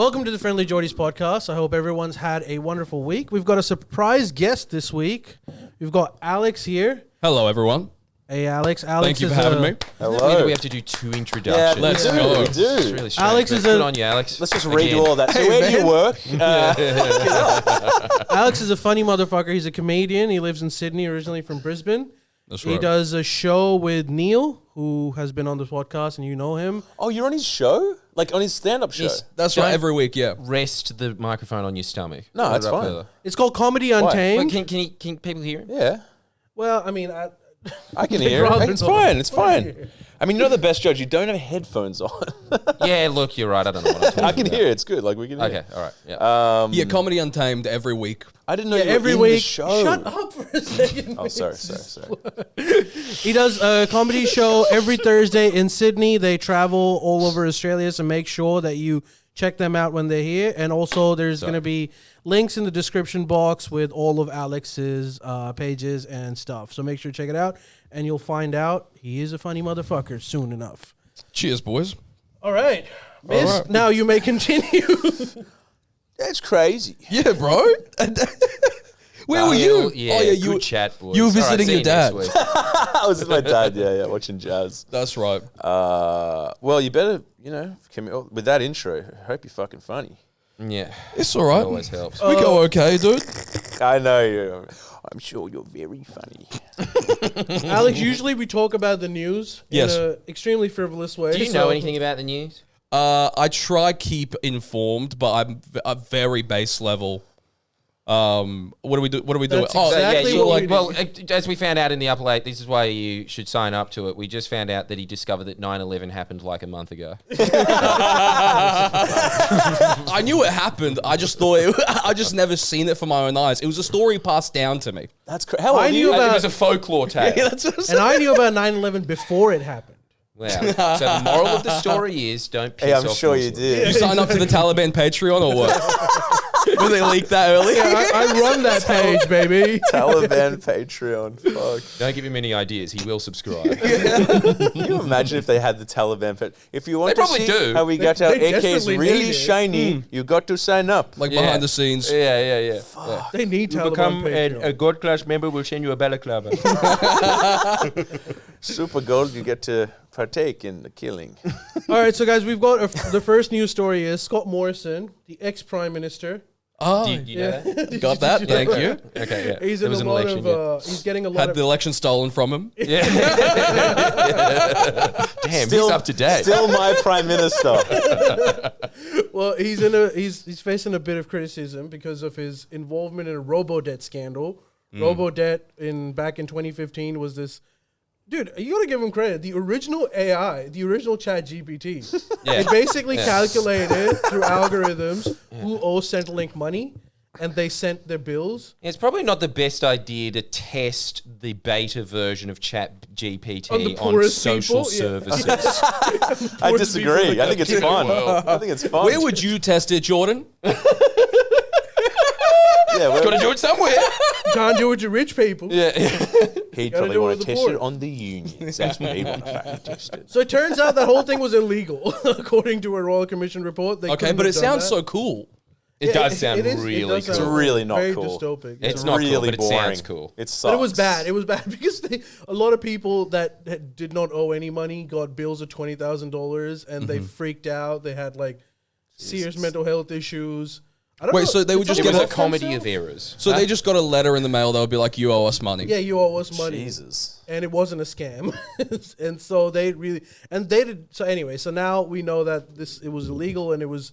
Welcome to the Friendlyjordies Podcast. I hope everyone's had a wonderful week. We've got a surprise guest this week. We've got Aleks here. Hello, everyone. Hey, Aleks. Thank you for having me. Hello. Does that mean that we have to do 2 introductions? Yeah, Let's go. We do. It's really strange. Aleks is Good a- on you, Aleks. Let's just Again. redo all that. So Hey, where do you man. work? Aleks is a funny motherfucker. He's a comedian. He lives in Sydney, originally from Brisbane. That's He right. does a show with Neil, who has been on this podcast, and you know him. Oh, you're on his show? Like on his stand-up show? Yes. That's Don't right, every week, yeah. Rest the microphone on your stomach. No, Put that's it up fine. further. It's called Comedy Wait, Untamed. can people hear it? Yeah. Well, I mean, I can Big hear Robin it. It's on. fine. It's fine. I mean, you know the best judge? You don't have headphones on. Yeah, look, you're right. I don't know what I'm talking I can about. hear it. It's good. Like we can hear Okay, all right. Yeah. it. Yeah, Comedy Untamed every week. I didn't know yeah, you were every in week. the show. Shut up for a second. Oh, sorry. Sorry. He does a comedy show every Thursday in Sydney. They travel all over Australia, so make sure that you check them out when they're here. And also, there's going to be links in the description box with all of Alex's pages and stuff. So make sure to check it out, and you'll find out he is a funny motherfucker soon enough. Cheers, boys. All right, Miss. right. Now you may continue. That's crazy. Yeah, bro. Where were you? Yeah, oh, yeah, you good chat, boys. you were All right, visiting see your you next dad. week. I was with my dad. Yeah, watching jazz. That's right. Well, you better, with that intro, I hope you're fucking funny. Yeah, It's all it right. always helps. We go okay, dude. I know you. I'm sure you're very funny. Alex, usually we talk about the news Yes. in an extremely frivolous way. Do you know anything about the news? I try keep informed, but I'm a very base level. What do we do? What do we do? That's Oh, exactly yeah, what like, we well, do. as we found out in the upper late, this is why you should sign up to it. We just found out that he discovered that 9/11 happened like a month ago. I knew it happened. I just thought I just never seen it for my own eyes. It was a story passed down to me. That's crazy. How old I are knew you? about- It was a folklore tale. That's what I'm And saying. I knew about 9/11 before it happened. Wow. So the moral of the story is don't piss Hey, I'm off sure you Muslims. did. You sign up to the Taliban Patreon or what? Will they leak that early? I run that page, baby. Taliban Patreon. Fuck. Don't give him any ideas. He will subscribe. Can you imagine if they had the Taliban Patreon? If you want They to probably see do. how we got our They AKs desperately really need it. shiny, you got to sign up. Like Yeah. behind the scenes. Yeah. They need Taliban Patreon. gold class member, we'll send you a balaclava. Super Gold, you get to partake in the killing. All right, so guys, we've got the first news story is Scott Morrison, the ex-prime minister. Oh, You know that? got that. Thank you. Okay, yeah. He's There in was a an lot election, of. He's getting a lot Had of. the election stolen from him. yeah. Damn, he's up to date. Still my prime minister. Well, he's facing a bit of criticism because of his involvement in a Robodebt scandal. Robodebt back in 2015 was this. Dude, you gotta give him credit. The original AI, the original Chat GPT, Yeah. it basically calculated through algorithms who owes Centrelink money, and they sent their bills. It's probably not the best idea to test the beta version of Chat On GPT the on poorest social people, yeah. services. I Poor disagree. people I think it's fun. I think it's fun. Where would you test it, Jordan? Yeah, Got to do it somewhere. You can't do it to rich people. he'd Gotta probably do it want with to the test poor. it on the unions. That's what he'd want to test it. So it turns out that whole thing was illegal, according to a Royal Commission report. They Okay, couldn't but have it done sounds that. so cool. It Yeah, does sound it really does cool. sound It's really not very cool. dystopic. It's not cool, really but it boring. sounds cool. It sucks. But it was bad. It was bad because a lot of people that did not owe any money got bills of $20,000 and they freaked out. They had like serious mental health issues. I don't Wait, know. so they would Did just It someone was get a off comedy themselves? of errors. So they just got a letter in the mail that would be like, you owe us money. Yeah, you owe us money. Jesus. And it wasn't a scam. And so they did. So anyway, so now we know that it was illegal and it was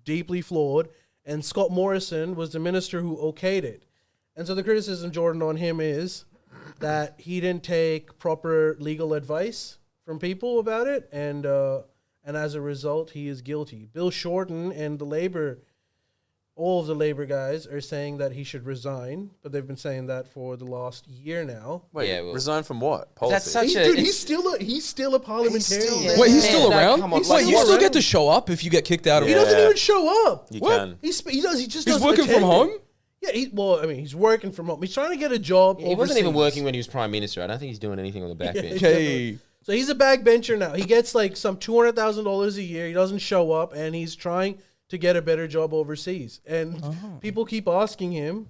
deeply flawed. And Scott Morrison was the minister who okayed it. And so the criticism, Jordan, on him is that he didn't take proper legal advice from people about it. And as a result, he is guilty. Bill Shorten and all of the Labor guys are saying that he should resign, but they've been saying that for the last year now. Wait, Yeah, well- resign from what? Policy. That's such Dude, a. he's still a parliamentarian. still man. there. Wait, he's Man, still no, around? come on, Wait, like, you still around. get to show up if you get kicked out of He it. doesn't Yeah. even show up. You What? can. He just He's doesn't working from attend home? it. Yeah, he's working from home. He's trying to get a job. He wasn't even overseas. working when he was prime minister. I don't think he's doing anything on the backbench. Okay. So he's a backbencher now. He gets like some $200,000 a year. He doesn't show up, and he's trying to get a better job overseas. And people keep asking him,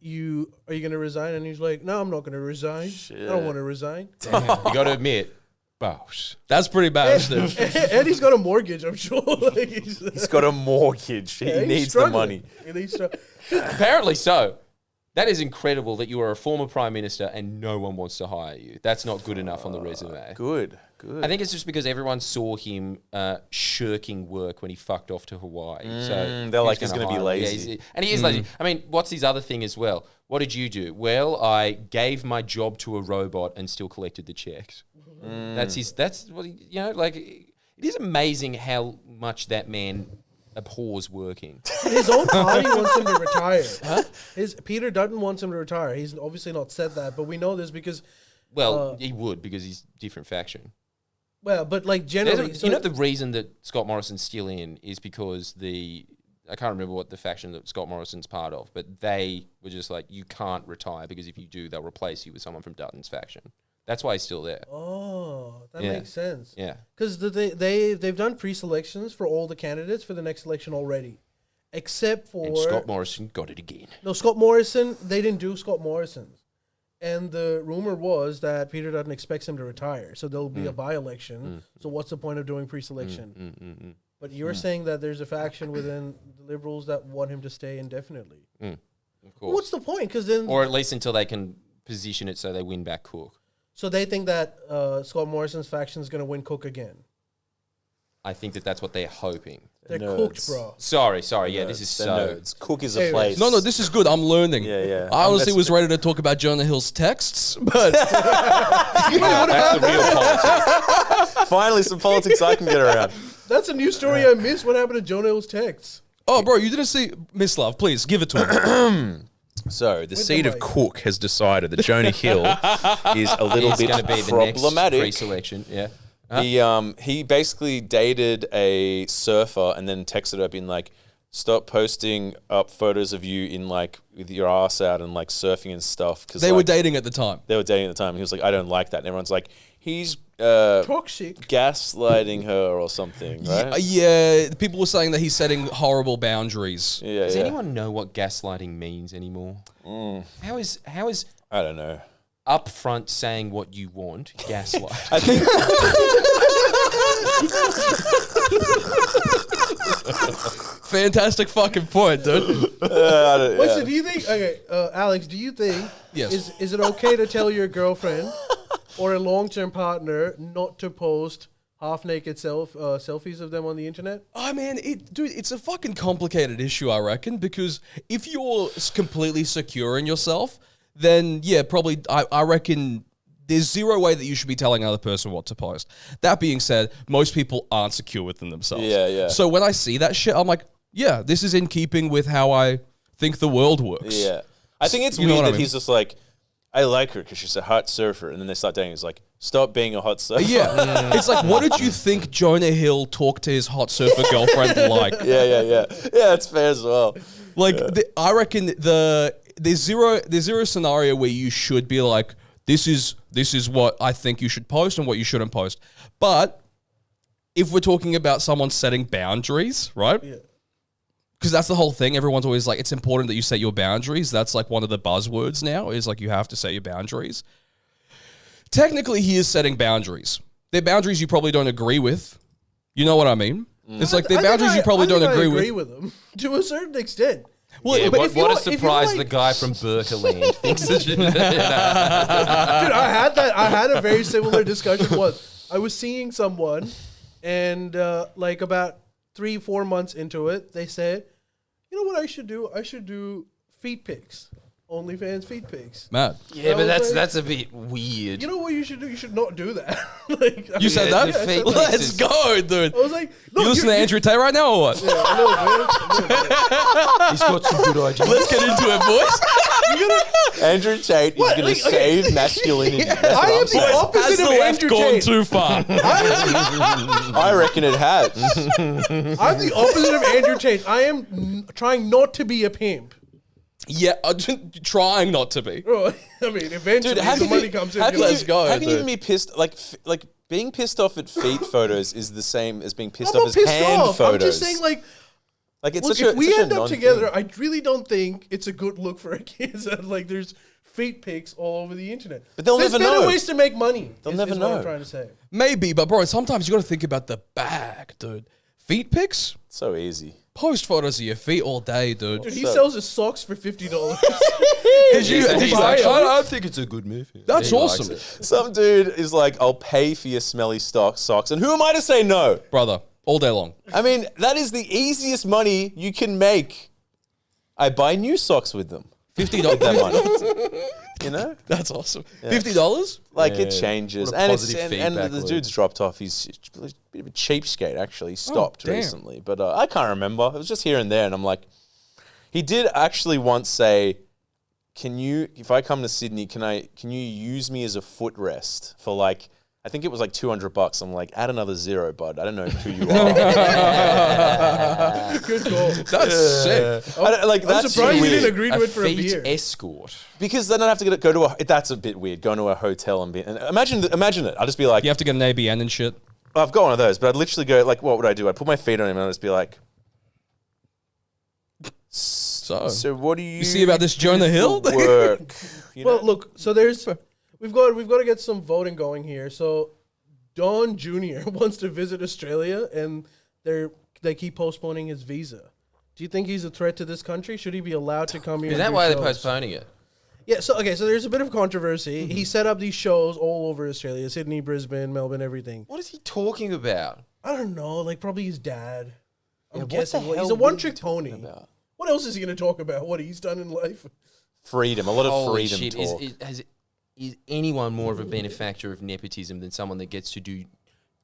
are you going to resign? And he's like, no, I'm not going to resign. Shit. I don't want to resign. Damn, you got to admit, bosh. That's pretty bad, Steve. And he's got a mortgage, I'm sure. Like, He's got a mortgage. He he's needs the struggling. money. And he's str- Apparently so. That is incredible that you are a former prime minister and no one wants to hire you. That's not good enough on the resume. Good. I think it's just because everyone saw him shirking work when he fucked off to Hawaii. So they're like, who's he's gonna be hire him? lazy. And he is lazy. I mean, what's his other thing as well? What did you do? Well, I gave my job to a robot and still collected the checks. That's what he, like. It is amazing how much that man abhors working. His own party wants him to retire. Peter Dutton wants him to retire. He's obviously not said that, but we know this because... Well, he would because he's different faction. Well, but like generally... The reason that Scott Morrison's still in is because I can't remember what the faction that Scott Morrison's part of, but they were just like, you can't retire because if you do, they'll replace you with someone from Dutton's faction. That's why he's still there. Oh, that Yeah. makes sense. Yeah. Because they've done pre-selections for all the candidates for the next election already. Except for... And Scott Morrison got it again. No, Scott Morrison, they didn't do Scott Morrison's. And the rumor was that Peter Dutton expects him to retire. So there'll be a by-election. So what's the point of doing pre-selection? But you're saying that there's a faction within the Liberals that want him to stay indefinitely. Of course. What's the point? Because then... Or at least until they can position it so they win back Cook. So they think that Scott Morrison's faction is going to win Cook again. I think that's what they're hoping. They're Nerds. cooked, bro. Sorry. Yeah, this is They're so... nerds. Cook is a Anyways. place. No, this is good. I'm learning. Yeah. I honestly was ready to talk about Jonah Hill's texts, but Well, that's the real politics. Finally, some politics I can get around. That's a new story I missed. What happened to Jonah Hill's texts? oh, bro, you didn't see Mislav. Please give it to him. So the seed of mic. Cook has decided that Jonah Hill is a little He's bit going to be the next problematic. pre-selection. Yeah. He basically dated a surfer and then texted her being like, stop posting up photos of you in like with your ass out and like surfing and stuff. Cause They were dating at the time. They were dating at the time. And he was like, I don't like that. And everyone's like, he's Toxic. gaslighting her or something, right? Yeah, people were saying that he's setting horrible boundaries. Yeah. Does anyone know what gaslighting means anymore? How is I don't know. upfront saying what you want gaslight? I think Fantastic fucking point, dude. Wait, so do you think? Okay, Alex, do you think? Yes. Is it okay to tell your girlfriend or a long-term partner not to post half-naked selfies of them on the internet? I mean, it's a fucking complicated issue, I reckon, because if you're completely secure in yourself, then yeah, probably I reckon there's zero way that you should be telling another person what to post. That being said, most people aren't secure within themselves. Yeah. So when I see that shit, I'm like, yeah, this is in keeping with how I think the world works. Yeah. I think it's You know weird what I that mean? he's just like, I like her because she's a hot surfer. And then they start dating. He's like, stop being a hot surfer. Yeah. It's like, what did you think Jonah Hill talked to his hot surfer girlfriend like? Yeah. Yeah, it's fair as well. Like, I reckon there's zero scenario where you should be like, this is what I think you should post and what you shouldn't post. But if we're talking about someone setting boundaries, right? Yeah. Because that's the whole thing. Everyone's always like, it's important that you set your boundaries. That's like one of the buzzwords now is like, you have to set your boundaries. Technically, he is setting boundaries. They're boundaries you probably don't agree with. You know what I mean? It's like they're boundaries you probably don't agree with. I agree with them to a certain extent. Well, Yeah, but what a surprise the guy from Berkeley thinks that you... Dude, I had a very similar discussion once. I was seeing someone, and like about 3-4 months into it, they said, "You know what I should do? I should do feet pics, OnlyFans feet pics." Matt, Yeah, but I was that's a bit weird. You know what you should do? You should not do that. Like, I you said Yeah, that? the fake Let's pictures. go, dude. I was like, no, You listen to Andrew Tate right now or what? Yeah, I He's got some good ideas. Let's get into it, boys. Andrew Tate is What? going to Like, okay. save masculinity. That's I what am I'm the saying. Has opposite the of left Andrew gone Tate. too far? I reckon it has. I'm the opposite of Andrew Tate. I am trying not to be a pimp. Yeah, I'm just trying not to be. Oh, I mean, eventually Dude, how the can money you, comes in. how you're can like, Let's go, how can you dude. even be pissed? Like being pissed off at feet photos is the same as being pissed I'm off not as pissed hand off. photos. I'm just saying, like Like it's Look, such if we such a end up non-thing. together, I really don't think it's a good look for our kids. That like there's feet pics all over the internet. But they'll There's never better know. ways to make money. They'll is never what know. I'm trying to say. Maybe, but bro, sometimes you got to think about the bag, dude. Feet pics? So easy. Post photos of your feet all day, dude. Dude, he So- sells his socks for $50. Did you, He's like, I think it's a good move. That's He likes awesome. it. Some dude is like, I'll pay for your smelly socks. And who am I to say no? Brother, all day long. I mean, that is the easiest money you can make. I buy new socks with them. $50. That money. You know? That's awesome. $50? Like it changes. What a and positive and feedback the loop. dude's dropped off. He's a bit of a cheapskate, actually. He stopped damn. recently. But I can't remember. It was just here and there. And I'm like, he did actually once say, can you, if I come to Sydney, can you use me as a footrest for like, I think it was like $200. I'm like, add another zero, bud. I don't know who you are. Good goal. That's sick. Like, I'm that's surprised you weird. didn't agree to A it for a feet beer. escort. Because then I'd have to go to a, that's a bit weird, going to a hotel and imagine it. I'd just be like, You have to get an ABN and shit. I've got one of those, but I'd literally go, like, what would I do? I'd put my feet on him and I'd just be like, so what do you see about this do Jonah for Hill? work? You Well, know? look. So we've got to get some voting going here. So Don Jr. wants to visit Australia, and they keep postponing his visa. Do you think he's a threat to this country? Should he be allowed to come here? Is and that do why they're shows? postponing it? Yeah. So there's a bit of controversy. He set up these shows all over Australia: Sydney, Brisbane, Melbourne, everything. What is he talking about? I don't know. Like probably his dad. I'm what guessing. the hell He's a were one-trick you pony. talking about? What else is he going to talk about? What he's done in life? Freedom, a lot of Holy freedom shit. talk. Is anyone more of a benefactor of nepotism than someone that gets to do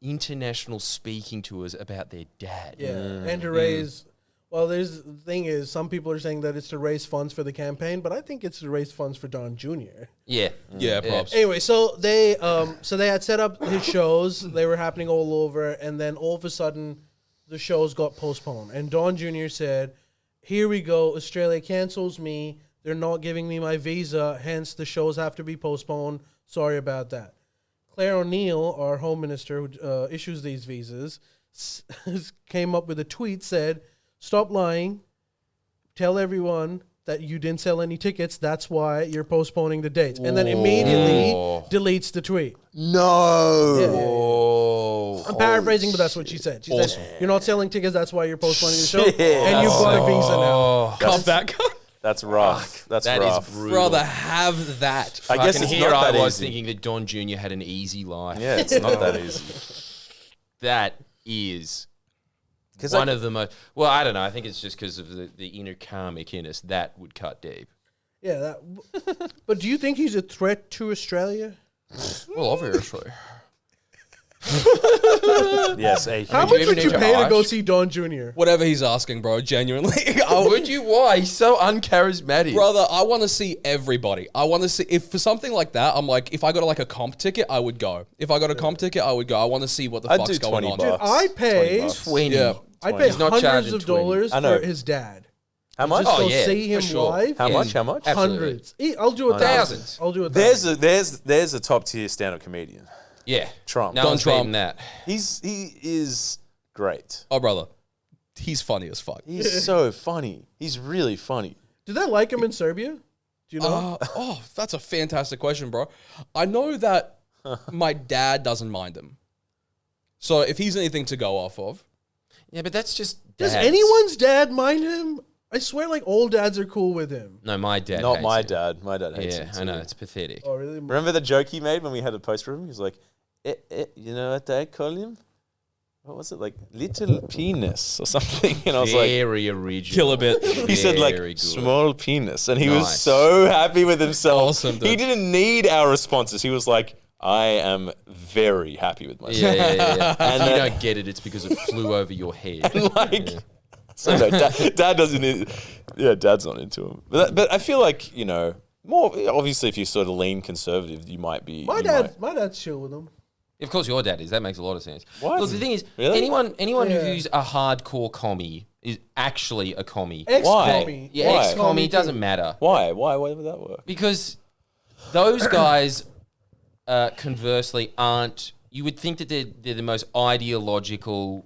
international speaking tours about their dad? Yeah, and to raise. Well, the thing is, some people are saying that it's to raise funds for the campaign, but I think it's to raise funds for Don Jr. Yeah. Yeah, props. Anyway, so they had set up his shows. They were happening all over, and then all of a sudden, the shows got postponed. And Don Jr. said, "Here we go. Australia cancels me. They're not giving me my visa. Hence, the shows have to be postponed. Sorry about that." Claire O'Neill, our home minister who issues these visas, came up with a tweet, said, "Stop lying. Tell everyone that you didn't sell any tickets. That's why you're postponing the dates." And then immediately deletes the tweet. No. Yeah. Oh. I'm paraphrasing, but that's what she said. She Awesome. said, "You're not selling tickets. That's why you're postponing the show. Shit. And you've got a visa now." Cut that. That's rough. That's That is rough. brutal. Brother, have that. I guess Fucking it's here not that I was easy. thinking that Don Jr. had an easy life. Yeah, it's not that easy. That is 'Cause one of the most... Well, I don't know. I think it's just because of the inner karmic in us. That would cut deep. Yeah, but do you think he's a threat to Australia? Well, obviously. Yes, How do you much even would you need to pay to go ask? see Don Jr.? Whatever he's asking, bro, genuinely. Would you? Why? He's so uncharismatic. Brother, I want to see everybody. I want to see, if for something like that, I'm like, if I got like a comp ticket, I would go. If I got a comp ticket, I would go. I want to see what the I'd fuck's do going 20 on. bucks. I pay. 20 bucks. 20. Yeah. I pay He's not hundreds charging of 20. dollars I know. for his dad. How much? Just go Oh, yeah, see him for sure. live. How Yeah. much? How much? Absolutely. Hundreds. I'll do Thousands. I'll do it. There's a top tier stand up comedian. Yeah. Trump. No Don one's Trump. beating that. He is great. Oh, brother, he's funny as fuck. He's so funny. He's really funny. Did they like him in Serbia? Do you know? That's a fantastic question, bro. I know that my dad doesn't mind him. So if he's anything to go off of, Yeah, but that's just Does dads. anyone's dad mind him? I swear, like all dads are cool with him. No, my dad Not hates my him. dad. My dad hates Yeah, him I know. too. It's pathetic. Oh, really? Remember the joke he made when we had a post for him? He was like, you know what they call him? What was it? Like, little penis or something? And I was like, Very original. kill a bit. he said like, Very good. small penis. And he was Nice. so happy with himself. Awesome, dude. He didn't need our responses. He was like, I am very happy with myself. Yeah. And If you then- don't get it, it's because it flew over your head. Like, so no, dad doesn't. Yeah, dad's not into him. But I feel like, you know, more obviously if you sort of lean conservative, you might be. My you dad's chill with him. Of course, your dad is. That makes a lot of sense. What? Look, the thing is, Really? anyone Yeah. who's a hardcore commie is actually a commie. Ex-commie. Yeah, Why? ex-commie doesn't matter. Why? Why would that work? Because those guys, conversely, aren't. You would think that they're the most ideological,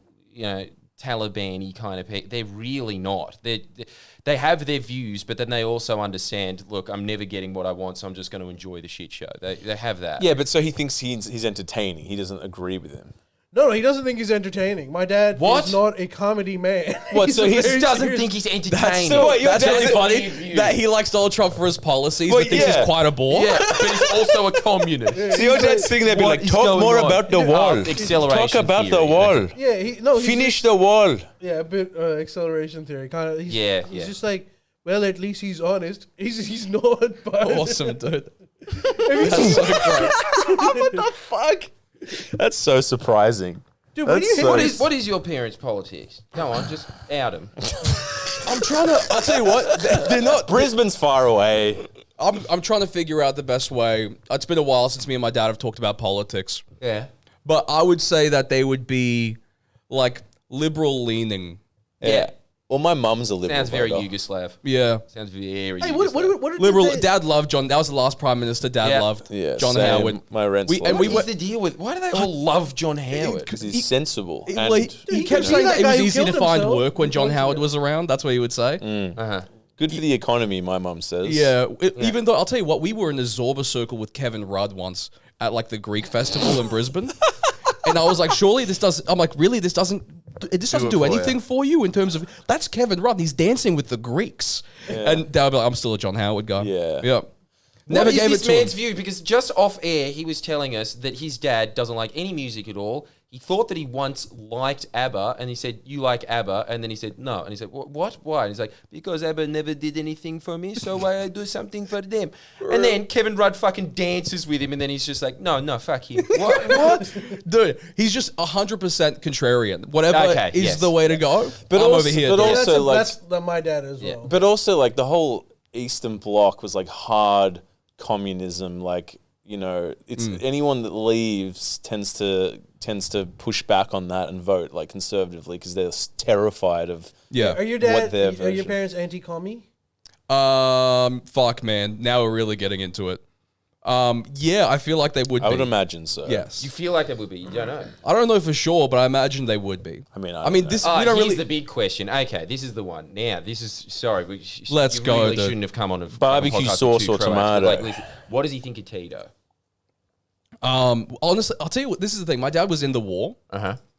Taliban-y kind of people. They're really not. They have their views, but then they also understand, look, I'm never getting what I want, so I'm just going to enjoy the shit show. They have that. Yeah, but so he thinks he's entertaining. He doesn't agree with him. No, he doesn't think he's entertaining. My dad is not a comedy man. What, so he doesn't think he's entertaining. That's really funny that he likes Donald Trump for his policies, but thinks he's quite a bore. Yeah, but he's also a communist. So your dad's sitting there being like, talk more about the wall. Acceleration Talk about theory. the wall. Yeah, Finish the wall. Yeah, a bit acceleration theory. Kind of. He's just like, well, at least he's honest. He's not. But Awesome, dude. That's so great. What the fuck? That's so surprising. Dude, What is your parents' politics? Go on, just out them. I'm trying to. I'll tell you what. They're not. Brisbane's far away. I'm trying to figure out the best way. It's been a while since me and my dad have talked about politics. Yeah. But I would say that they would be like liberal leaning. Yeah. Well, my mum's a liberal. Sounds very voter. Yugoslav. Yeah. Sounds very Hey, Yugoslav. what Liberal. Dad loved John. That was the last prime minister Dad loved. Yeah, John same. Howard. My rent's And low. What is the deal with? Why do they all love John Howard? Because he's sensible. He And kept see saying that that it guy was who easy to killed find himself work when John 20 Howard years was around. That's what he would say. good for the economy, my mum says. Yeah. Even though, I'll tell you what, we were in a Zorba circle with Kevin Rudd once at like the Greek festival in Brisbane. And I was like, surely this doesn't, I'm like, really, this doesn't do anything for you in terms of, that's Kevin Rudd. He's dancing with the Greeks. Yeah. And they'll be like, I'm still a John Howard guy. Yeah. Yeah. Never gave it to man's view? Because just off air, he was telling us that his dad doesn't like any music at all. He thought that he once liked ABBA, and he said, you like ABBA? And then he said, no. And he said, what? Why? And he's like, because ABBA never did anything for me, so why I do something for them? And then Kevin Rudd fucking dances with him, and then he's just like, no, fuck him. What? Dude, he's just 100% contrarian. Whatever is the way to go, but I'm also, over here. But also, that's my dad as well. But also, like, the whole Eastern Bloc was, like, hard communism. Like, you know, it's anyone that leaves tends to push back on that and vote, like, conservatively because they're terrified of Are your parents anti-commie? Fuck, man. Now we're really getting into it. Yeah, I feel like they would be. I would imagine so. Yes. You feel like they would be. You don't know. I don't know for sure, but I imagine they would be. I mean, this. Oh, we don't here's really. the big question. Okay, this is the one. Now, this is sorry. Let's go, Really dude. shouldn't have come on a Barbecue podcast with sauce two or Croats, tomato? but, like, listen, what does he think of Tito? Honestly, I'll tell you what. This is the thing. My dad was in the war.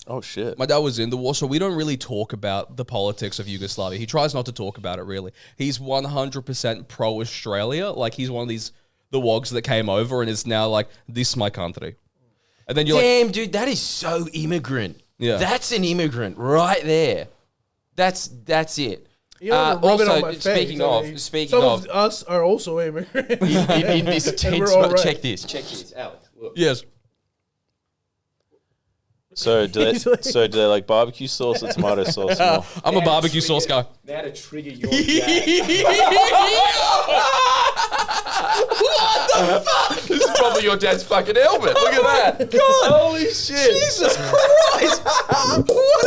Oh shit. My dad was in the war, so we don't really talk about the politics of Yugoslavia. He tries not to talk about it, really. He's 100% pro-Australia. Like, he's one of the wogs that came over and is now like, this is my country. And then you're Damn, dude, that is so immigrant. Yeah. That's an immigrant right there. That's it. You know, rub it on my Also, face. speaking some of, of us are also immigrants. in this And tense, we're all right. check this, Alex. Look. yes. So do they like barbecue sauce or tomato sauce more? I'm a barbecue sauce guy. Now to trigger your What the fuck? This is probably your dad's fucking helmet. Look at that. God. Holy shit. Jesus Christ. What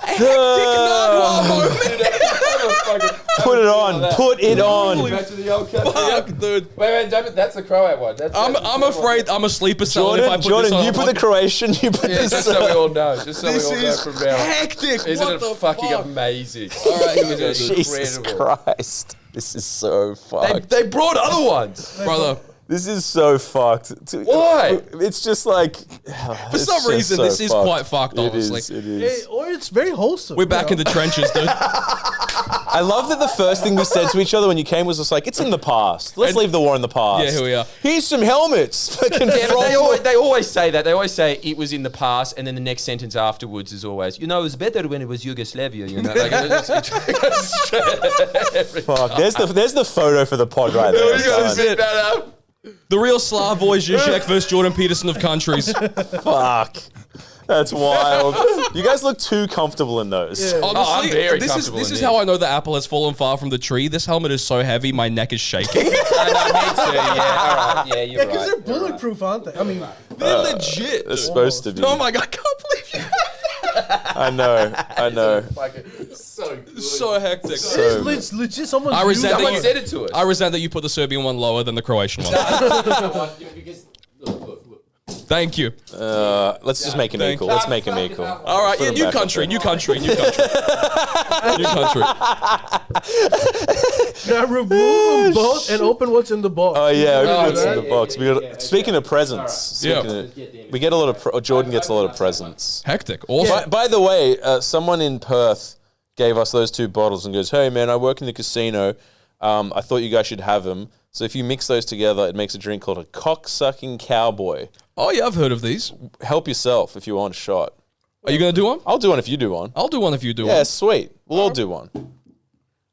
a hectic Nardwuar moment. Put it on. Put it on. Back to the old country. Fuck, dude. Wait, that's the Croat one. I'm afraid I'm a sleeper cell if I put this Jordan, on. you put the Croatian. You put Yeah, this. just so we all know. Just so This we all know is from now. hectic. Isn't What it the fucking fuck? amazing? All right, here we go, dude. Jesus Christ. This is so fucked. They brought other ones. Brother. This is so fucked. Why? It's just like For some reason, this is quite fucked, honestly. It is. Or it's very wholesome. We're back in the trenches, dude. I love that the first thing we said to each other when you came was just like, it's in the past. Let's leave the war in the past. Yeah, here we are. Here's some helmets. Fucking Yeah, but from- they always say that. They always say it was in the past, and then the next sentence afterwards is always, it was better when it was Yugoslavia. Like, Fuck. There's the photo for the pod right there. son. The real Slav boys, Zizek versus Jordan Peterson of countries. Fuck. That's wild. You guys look too comfortable in those. Yeah. Honestly, I'm very this comfortable is in how I know the apple has fallen far from the tree. This helmet is so heavy, my neck is shaking. Me too. Yeah, all right. Yeah, you're Yeah, because right. they're bulletproof, aren't they? I mean, They're legit. They're supposed to be. Oh my god, I can't believe you. I know. So good. So hectic. So- it's legit. Someone I resent Someone that you, said it to us. I resent that you put the Serbian one lower than the Croatian one. Because, look. Thank you. Let's just make him equal. Let's make him equal. All right, yeah, new country. New country. Now remove them both and open what's in the box. Oh yeah, open what's that? in the box. Speaking of presents, we get a lot of. Jordan gets a lot of presents. Hectic. Awesome. By the way, someone in Perth gave us those 2 bottles and goes, "Hey man, I work in the casino. I thought you guys should have them. So if you mix those together, it makes a drink called a cock-sucking cowboy. Oh yeah, I've heard of these. Help yourself if you want a shot. Are you gonna do one? I'll do one if you do one. I'll do one if you do Yeah, one. sweet. We'll all do one.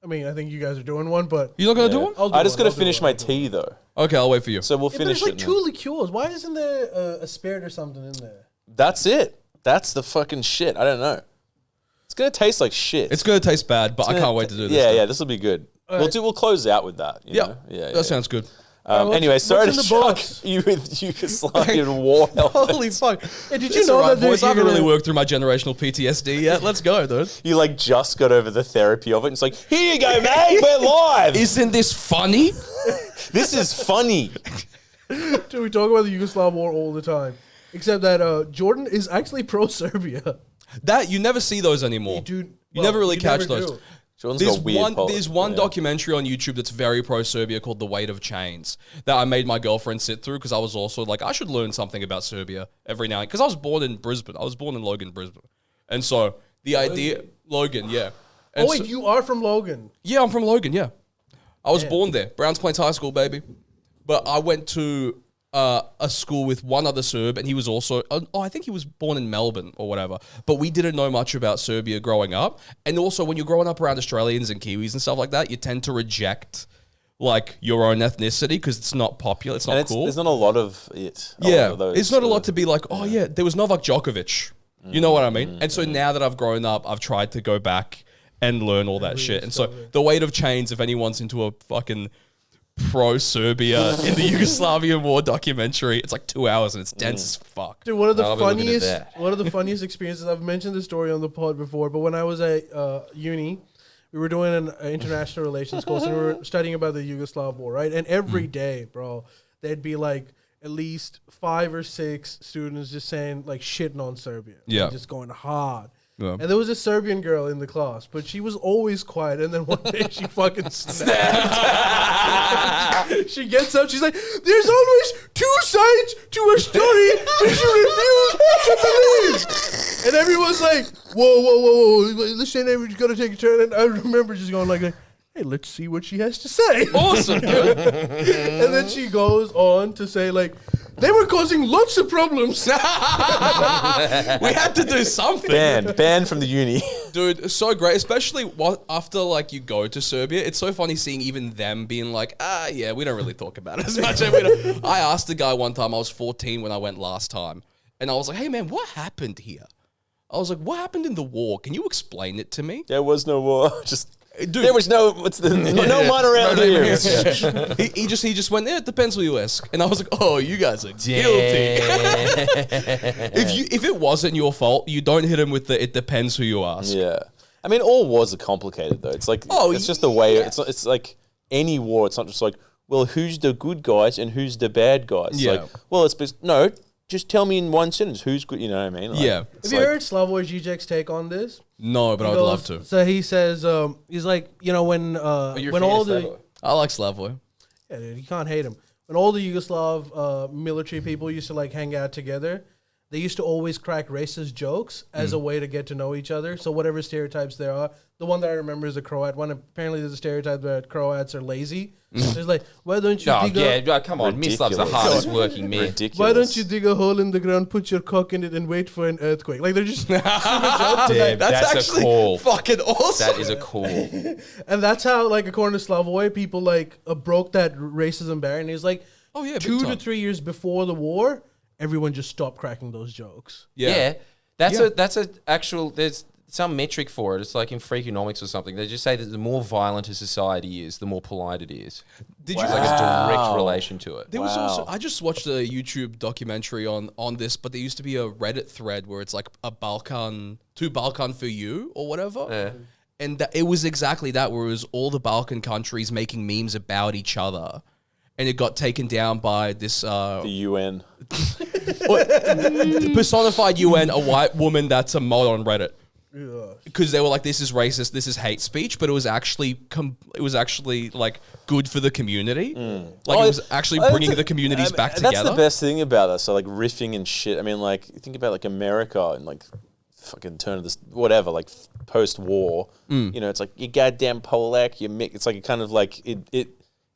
I mean, I think you guys are doing one, but You're not gonna do one? I just got to finish my tea though. Okay, I'll wait for you. So we'll but finish there's like it. 2 liqueurs. Why isn't there a spirit or something in there? That's it. That's the fucking shit. I don't know. It's gonna taste like shit. It's gonna taste bad, but I can't wait to do this. Yeah, though. yeah. This will be good. We'll close out with that. You know? Yeah. That sounds good. Anyway, sorry to what's in the shock box? you with Yugoslavian war helmet. Holy fuck! Hey, did you It's know alright, that boys. I you're haven't really gonna- worked through my generational PTSD yet. Let's go, dude. You like just got over the therapy of it. And it's like, here you go, mate. We're live. Isn't this funny? This is funny. Dude, we talk about the Yugoslav war all the time, except that Jordan is actually pro-Serbia. That you never see those anymore. Dude, You never really catch never those. do. Jordan's got weird There's one documentary on YouTube that's very pro-Serbia called The Weight of Chains that I made my girlfriend sit through because I was also like, I should learn something about Serbia every now and then. Because I was born in Brisbane. I was born in Logan, Brisbane. And so the idea... Logan, yeah. And Oh wait, you are from Logan. Yeah, I'm from Logan, yeah. I was born there. Browns Plains High School, baby. But I went to a school with one other Serb, and he was also, I think he was born in Melbourne or whatever. But we didn't know much about Serbia growing up. And also, when you're growing up around Australians and Kiwis and stuff like that, you tend to reject like your own ethnicity because it's not popular, it's not cool. There's not a lot of it. Yeah, it's not a lot to be like, oh yeah, there was Novak Djokovic. You know what I mean? And so now that I've grown up, I've tried to go back and learn all that shit. And so The Weight of Chains, if anyone's into a fucking pro-Serbia in the Yugoslavian war documentary, it's like 2 hours and it's dense as fuck. Dude, one of the I'll be looking at funniest experiences. I've mentioned this story on the pod before, but when I was at uni, we were doing an international relations course and we were studying about the Yugoslav war, right? And every day, bro, there'd be like at least 5 or 6 students just saying like shitting on Serbia, Yeah. like, just going hard. Yeah. And there was a Serbian girl in the class, but she was always quiet. And then one day she fucking snapped. She gets up. She's like, "There's always 2 sides to a story that you refuse to believe." And everyone's like, "Whoa! This ain't ever gonna take a turn." And I remember just going like, "Hey, let's see what she has to say." Awesome, dude. And then she goes on to say like, "They were causing lots of problems." We had to do something. Banned from the uni. Dude, it's so great, especially after like you go to Serbia. It's so funny seeing even them being like, yeah, we don't really talk about it as much. I asked a guy one time, I was 14 when I went last time, and I was like, hey man, what happened here? I was like, what happened in the war? Can you explain it to me? There was no war. Dude, There was no one around here. he just went, yeah, it depends who you ask. And I was like, oh, you guys are guilty. If it wasn't your fault, you don't hit him with the it depends who you ask. Yeah. I mean, all wars are complicated though. It's like, it's just the way, it's like any war. It's not just like, well, who's the good guys and who's the bad guys? Yeah. Like, well, no, just tell me in one sentence who's good. You know what I mean? Like, Yeah. it's Have you like- heard Slavoj Žižek's take on this? No, but I would love to. So he says, he's like, you know, when all the I like Slavoj. yeah, dude, you can't hate him. When all the Yugoslav military people used to like hang out together, they used to always crack racist jokes as a way to get to know each other. So whatever stereotypes there are, the one that I remember is the Croat one. Apparently, there's a stereotype that Croats are lazy. There's like, why don't you dig come on. Mislav's the Ridiculous. hardest working man. ridiculous. why don't you dig a hole in the ground, put your cock in it, and wait for an earthquake? Like they're just Damn, that's a actually call. fucking awesome. That is a call. and that's how, like, according to Slavoj, people like broke that racism barrier. And he's like, Oh, yeah, big 2 to time. 3 years before the war, everyone just stopped cracking those jokes. Yeah. That's a actual, there's some metric for it. It's like in Freakonomics or something. They just say that the more violent a society is, the more polite it is. Did There's you? like a direct relation to it. There was also, I just watched a YouTube documentary on this, but there used to be a Reddit thread where it's like a Balkan for you or whatever. Yeah. And it was exactly that, where it was all the Balkan countries making memes about each other. And it got taken down by this... the UN? personified UN, a white woman that's a mod on Reddit. Yeah. Because they were like, this is racist, this is hate speech, but it was actually like good for the community. Like it was actually bringing the communities back together. That's the best thing about that. So like riffing and shit. I mean, like think about like America and like fucking turn of this whatever, like post-war. You know, it's like you goddamn Polak. It's like a kind of like it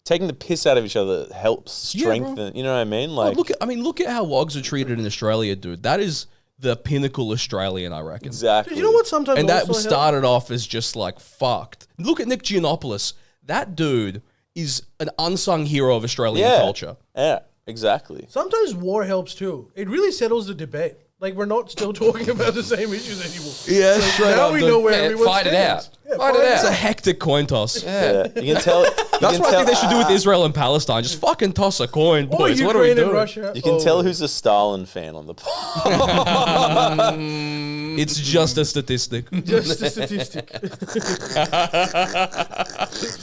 taking the piss out of each other helps strengthen. You know what I mean? Like look at how wogs are treated in Australia, dude. That is the pinnacle Australian, I reckon. exactly. You know what? Sometimes And that also started off as just like fucked. Look at Nick Giannopoulos. That dude is an unsung hero of Australian culture. Yeah, exactly. Sometimes war helps too. It really settles the debate. Like we're not still talking about the same issues anymore. Yeah, So straight now up, we dude. know where Yeah, everyone fight it stands. out. Yeah, Fight it It's a out. hectic coin toss. Yeah, you can tell. That's what I think they should do with Israel and Palestine. Just fucking toss a coin, Or boys. What are we Ukraine and doing? Russia. You can tell who's a Stalin fan on the pod. It's just a statistic. Just a statistic.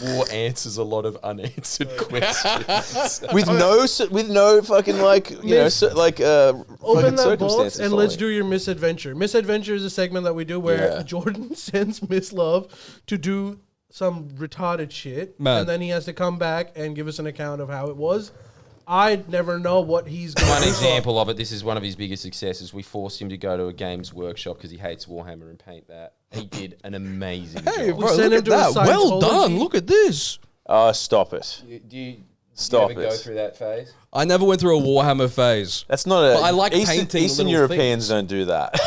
War answers a lot of unanswered questions. with no fucking like you know Open fucking that box circumstances. and let's do your MisAdventure. MisAdventure is a segment that we do where Yeah. Jordan sends Mislav to do some retarded shit, Mad. and then he has to come back and give us an account of how it was. I never know what he's going to One do. example of it, this is one of his biggest successes. We forced him to go to a games workshop because he hates Warhammer and paint that. He did an amazing Hey, job. bro, send look him at to a that. Well Scientology. done. Look at this. Oh, stop it. Do you Stop ever it. go through that phase? I never went through a Warhammer phase. That's not a. But I like Eastern, painting Eastern little Europeans things. don't do that.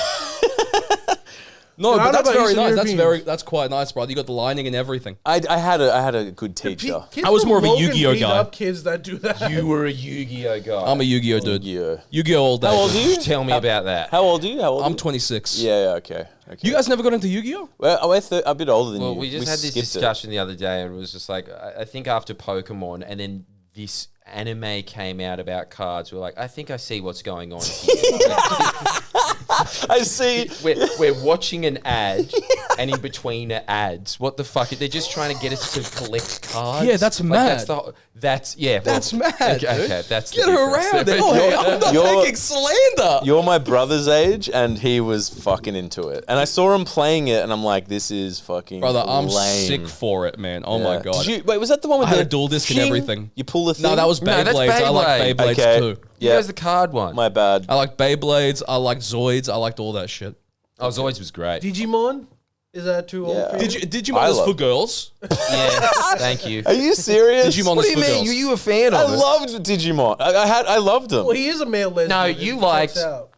No, Not but that's about very Eastern nice. Europeans. That's quite nice, bro. You got the lining and everything. I had a good teacher. Kids I was from more of a Logan Yu-Gi-Oh beat guy. up kids that do that. You were a Yu-Gi-Oh guy. I'm a Yu-Gi-Oh dude. Yu-Gi-Oh. Yu-Gi-Oh all day. How old are you? Tell me about that. How old are you? How old? I'm are you? 26. Yeah. Okay. You guys never got into Yu-Gi-Oh? Well, I'm a bit older than Well, you. we just had this skipped it. discussion the other day, and it was just like, I think after Pokemon, and then this anime came out about cards, we're like, I think I see what's going on here. I see. we're watching an ad, and in between are ads. What the fuck? They're just trying to get us to collect cards. Yeah, that's mad. That's That's mad, Okay, dude. okay, that's Get the her difference. around it. Oh, hey, I'm not You're- taking slander. You're my brother's age, and he was fucking into it. And I saw him playing it, and I'm like, this is fucking Brother, I'm lame. sick for it, man. Oh my Yeah. god. Wait, was that the one with I had the a dual disc and thing? everything. You pull the thing? No, that was No, that's Beyblades. I like Beyblade. Beyblades Okay. too. You Yeah, guys the card one. my bad. I like Beyblades. I like Zoids. I liked all that shit. Oh, Zoids was great. Digimon? Is that too old Yeah. for you? Digimon I is love- for girls. Yeah, thank you. Are you serious? Digimon What is do you for mean? girls. You a fan I of it? loved Digimon. I loved them. Well, he is a male lesbian. No, it you checks liked- out.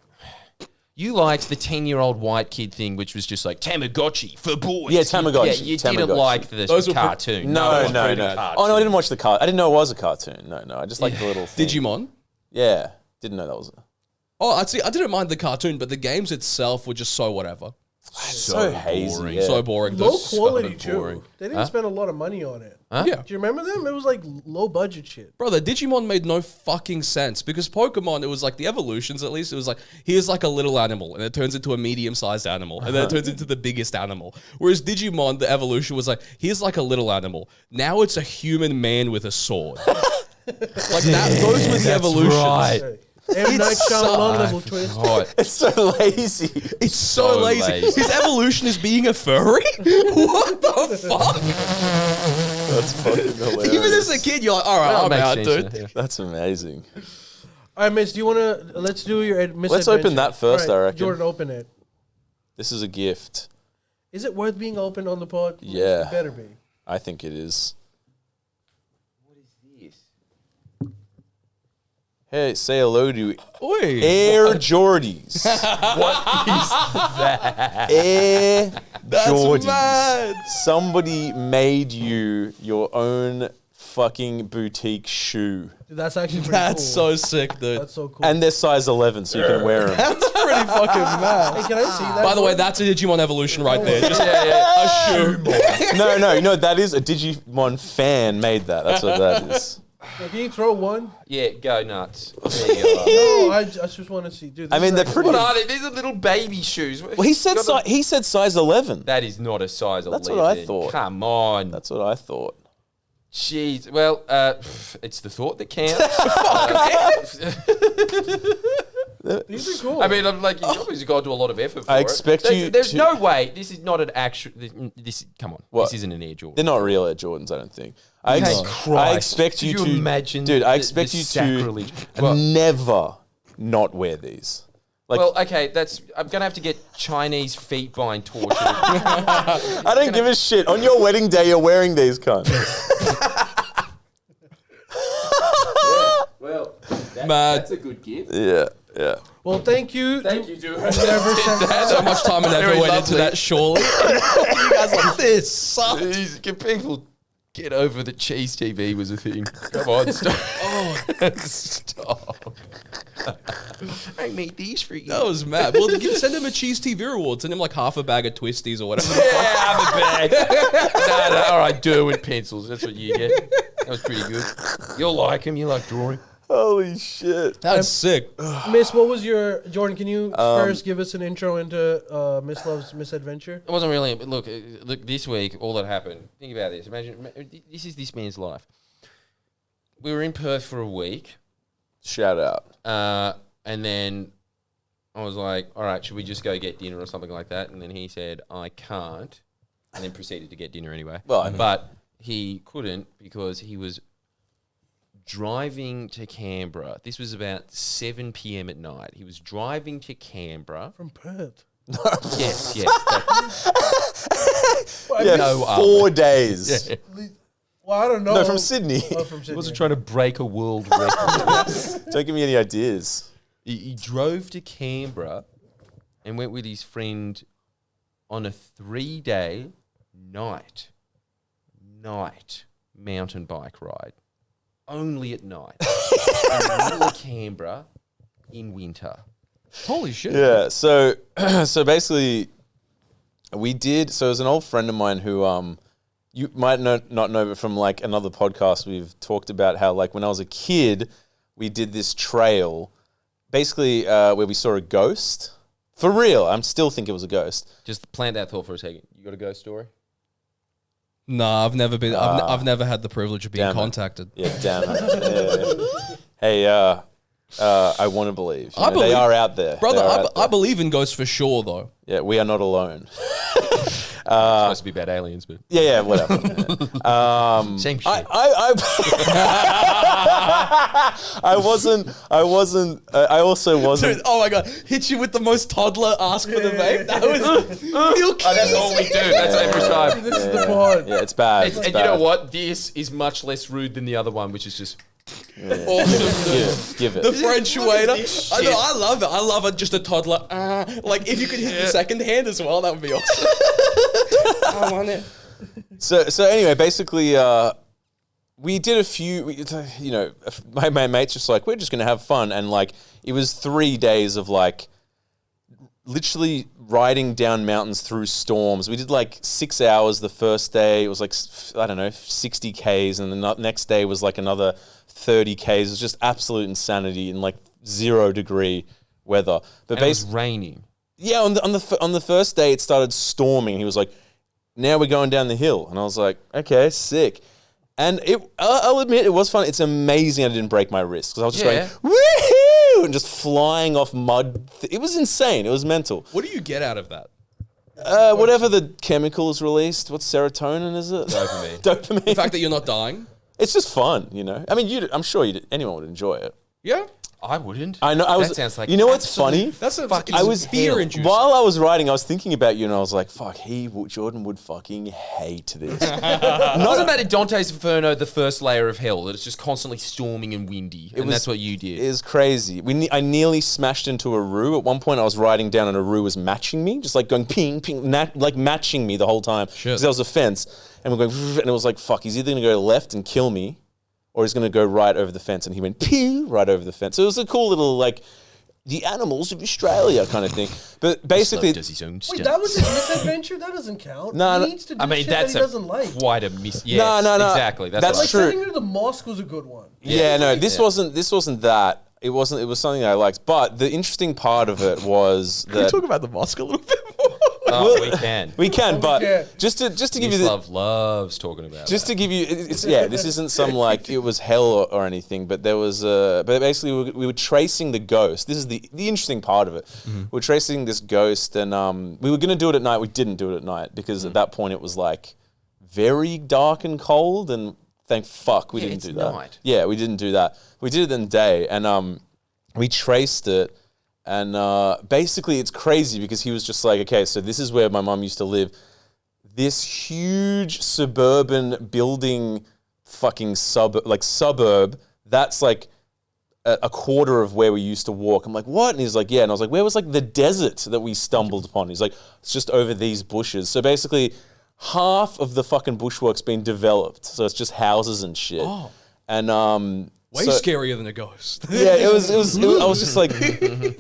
You liked the 10-year-old white kid thing, which was just like Tamagotchi for boys. Yeah, Tamagotchi. Yeah, you didn't Tamagotchi. like the Those were cartoon. No. it wasn't a cartoon. Oh no, I didn't watch the card. I didn't know it was a cartoon. No, I just liked the little thing. Digimon. Yeah, didn't know that was. Oh, I see. I didn't mind the cartoon, but the games itself were just so whatever. So hazy. boring. Yeah. So boring. Low dude. quality boring. too. They didn't spend a lot of money on it. Huh? Yeah. Do you remember them? It was like low budget shit. Brother, Digimon made no fucking sense because Pokemon, it was like the evolutions at least. It was like, here's like a little animal and it turns into a medium sized animal and then it turns into the biggest animal. Whereas Digimon, the evolution was like, here's like a little animal. Now it's a human man with a sword. Like that, those were the evolutions. right. M. Night Shyamalan level sucked. twist. God. It's so lazy. It's so, So lazy. lazy. His evolution is being a furry? What the fuck? That's fucking hilarious. Even as a kid, you're like, all right, That I'm makes out, sense, dude. yeah. That's amazing. All right, Miss, do you want to, let's do your MisAdventure. Let's open that first, All I reckon. Jordan, open it. This is a gift. Is it worth being opened on the pod? Yeah. It better be. I think it is. What is this? Hey, say hello to Oi. Air Jordies. Air Jordies. mad. Somebody made you your own fucking boutique shoe. Dude, that's actually pretty That's cool. so sick, dude. That's so cool. And they're size 11, so you can wear them. That's pretty fucking mad. hey, can I see that? By the way, one? that's a Digimon evolution right there. Just a shoe. No, that is a Digimon fan made that. That's what that is. Yeah, can you throw one? Yeah, go nuts. There you go. No, I just want to see. Dude, I this mean, is they're actually- pretty. What are they? These are little baby shoes. Well, he said he said size 11. That is not a size 11. That's what I thought. Come on. That's what I thought. Jeez. Well, it's the thought that counts. These are cool. I mean, I'm like, you've obviously gone to a lot of effort for I it. expect There's to- no way. This is not an actual. Come on. What? This isn't an Air Jordan. They're not real Air Jordans, I don't think. I Christ. expect you Could to you imagine dude. I the expect you sacrilege? to Well- never not wear these. Like, Well, okay, I'm gonna have to get Chinese feet bind tortured. I don't give a shit. On your wedding day, you're wearing these, cunt. Well, Mad. a good gift. Yeah, yeah. well, thank you. Thank you, Drew. Never sent So much time and effort Very went into lovely. that, surely. You guys like, this sucks. Can people get over that cheese TV was a thing? Come on, stop. Stop. I made these for you. That was mad. Well, you can send him a Cheese TV reward. Send him like half a bag of Twisties or whatever. Yeah, have a bag. no, all right, Derwent pencils. That's what you get. That was pretty good. You'll like him. You like drawing. Holy shit. That's sick. Miss, what was your Jordan? Can you first give us an intro into Mislav's MisAdventure? It wasn't really. Look, this week, all that happened. Think about this. Imagine this is this man's life. We were in Perth for a week. Shout out. And then I was like, all right, should we just go get dinner or something like that? And then he said, I can't. And then proceeded to get dinner anyway. Well, I mean- but he couldn't because he was driving to Canberra. This was about 7 p.m. at night. He was driving to Canberra. From Perth. Yes. Yeah, No, 4 days. Well, I don't know. No, from Sydney. Oh, from Sydney. He wasn't trying to break a world record. Don't give me any ideas. He drove to Canberra and went with his friend on a 3-day night mountain bike ride. Only at night. In the middle of Canberra in winter. Holy shit. Yeah, so basically, we did. So it was an old friend of mine who you might not know, but from like another podcast, we've talked about how like when I was a kid, we did this trail, basically where we saw a ghost. For real, I'm still think it was a ghost. Just plant that thought for a second. You got a ghost story? No, I've never been. I've never had the privilege of being Damn it. contacted. Yeah, damn it. Yeah. Hey, I want to believe. You I know, they believe- are out there, Brother, They are out I there. believe in ghosts for sure, though. Yeah, we are not alone. It's supposed to be about aliens, but Yeah, whatever. same shit. I also wasn't. Dude, oh my god, hit you with the most toddler ask for the vape. That was milk. That's all we do. That's every time. This is the pod. Yeah, it's bad. And It's you bad. know what? This is much less rude than the other one, which is just Awesome. Give it. The French waiter. this I know, shit. I love it. I love it. Just a toddler. Like if you could hit the second hand as well, that would be awesome. I want it. So anyway, basically, we did a few. My mates just like, we're just gonna have fun, and like it was 3 days of like literally riding down mountains through storms. We did like 6 hours the first day. It was like, I don't know, 60 Ks. And the next day was like another 30 Ks. It was just absolute insanity in like 0 degree weather. But and it was basically, raining. yeah, on the first day it started storming. He was like, now we're going down the hill. And I was like, okay, sick. And I'll admit it was fun. It's amazing I didn't break my wrist because I was just Yeah. going, woohoo, and just flying off mud. It was insane. It was mental. What do you get out of that? Whatever the chemical is released, what's serotonin, is it? Dopamine. Dopamine. The fact that you're not dying. It's just fun, you know? I mean, I'm sure anyone would enjoy it. Yeah. I wouldn't. I know. That sounds like you know what's absolute funny? That's a fucking fucking I was fear inducing. While I was writing, I was thinking about you, and I was like, "Fuck, Jordan would fucking hate this." Wasn't that in Dante's Inferno the first layer of hell that it's just constantly storming and windy, and was- that's what you did? It was crazy. I nearly smashed into a roo. At one point, I was riding down, and a roo was matching me, just like going ping, ping, like matching me the whole time. Because there was a fence, and we're going, and it was like, "Fuck, he's either gonna go left and kill me, or he's going to go right over the fence." And he went pew right over the fence. So it was a cool little like the animals of Australia kind of thing. But basically, does his own Wait, stunts. that was his MisAdventure? That doesn't count. No, He needs to do I mean, shit that's that he doesn't like. quite a miss. Yes, no. exactly. That's That's what Like true. sending her to the mosque was a good one. yeah, no, this wasn't that. It wasn't. It was something I liked. But the interesting part of it was Can we that talk about the mosque a little bit more? We can. We can, but can. just to give you the, Mislav loves talking about just that. to give you, this isn't some like it was hell or anything, but there was but basically we were tracing the ghost. This is the interesting part of it. We're tracing this ghost, and we were gonna do it at night. We didn't do it at night because at that point it was like very dark and cold, and thank fuck we didn't do that. Night. Yeah, we didn't do that. We did it in the day, and we traced it. And basically, it's crazy because he was just like, okay, so this is where my mum used to live. This huge suburban building fucking suburb, that's like a quarter of where we used to walk. I'm like, what? And he's like, yeah. And I was like, where was like the desert that we stumbled upon? He's like, it's just over these bushes. So basically, half of the fucking bushwork's been developed. So it's just houses and shit. Oh. And Way scarier than a ghost. yeah, it was. I was just like,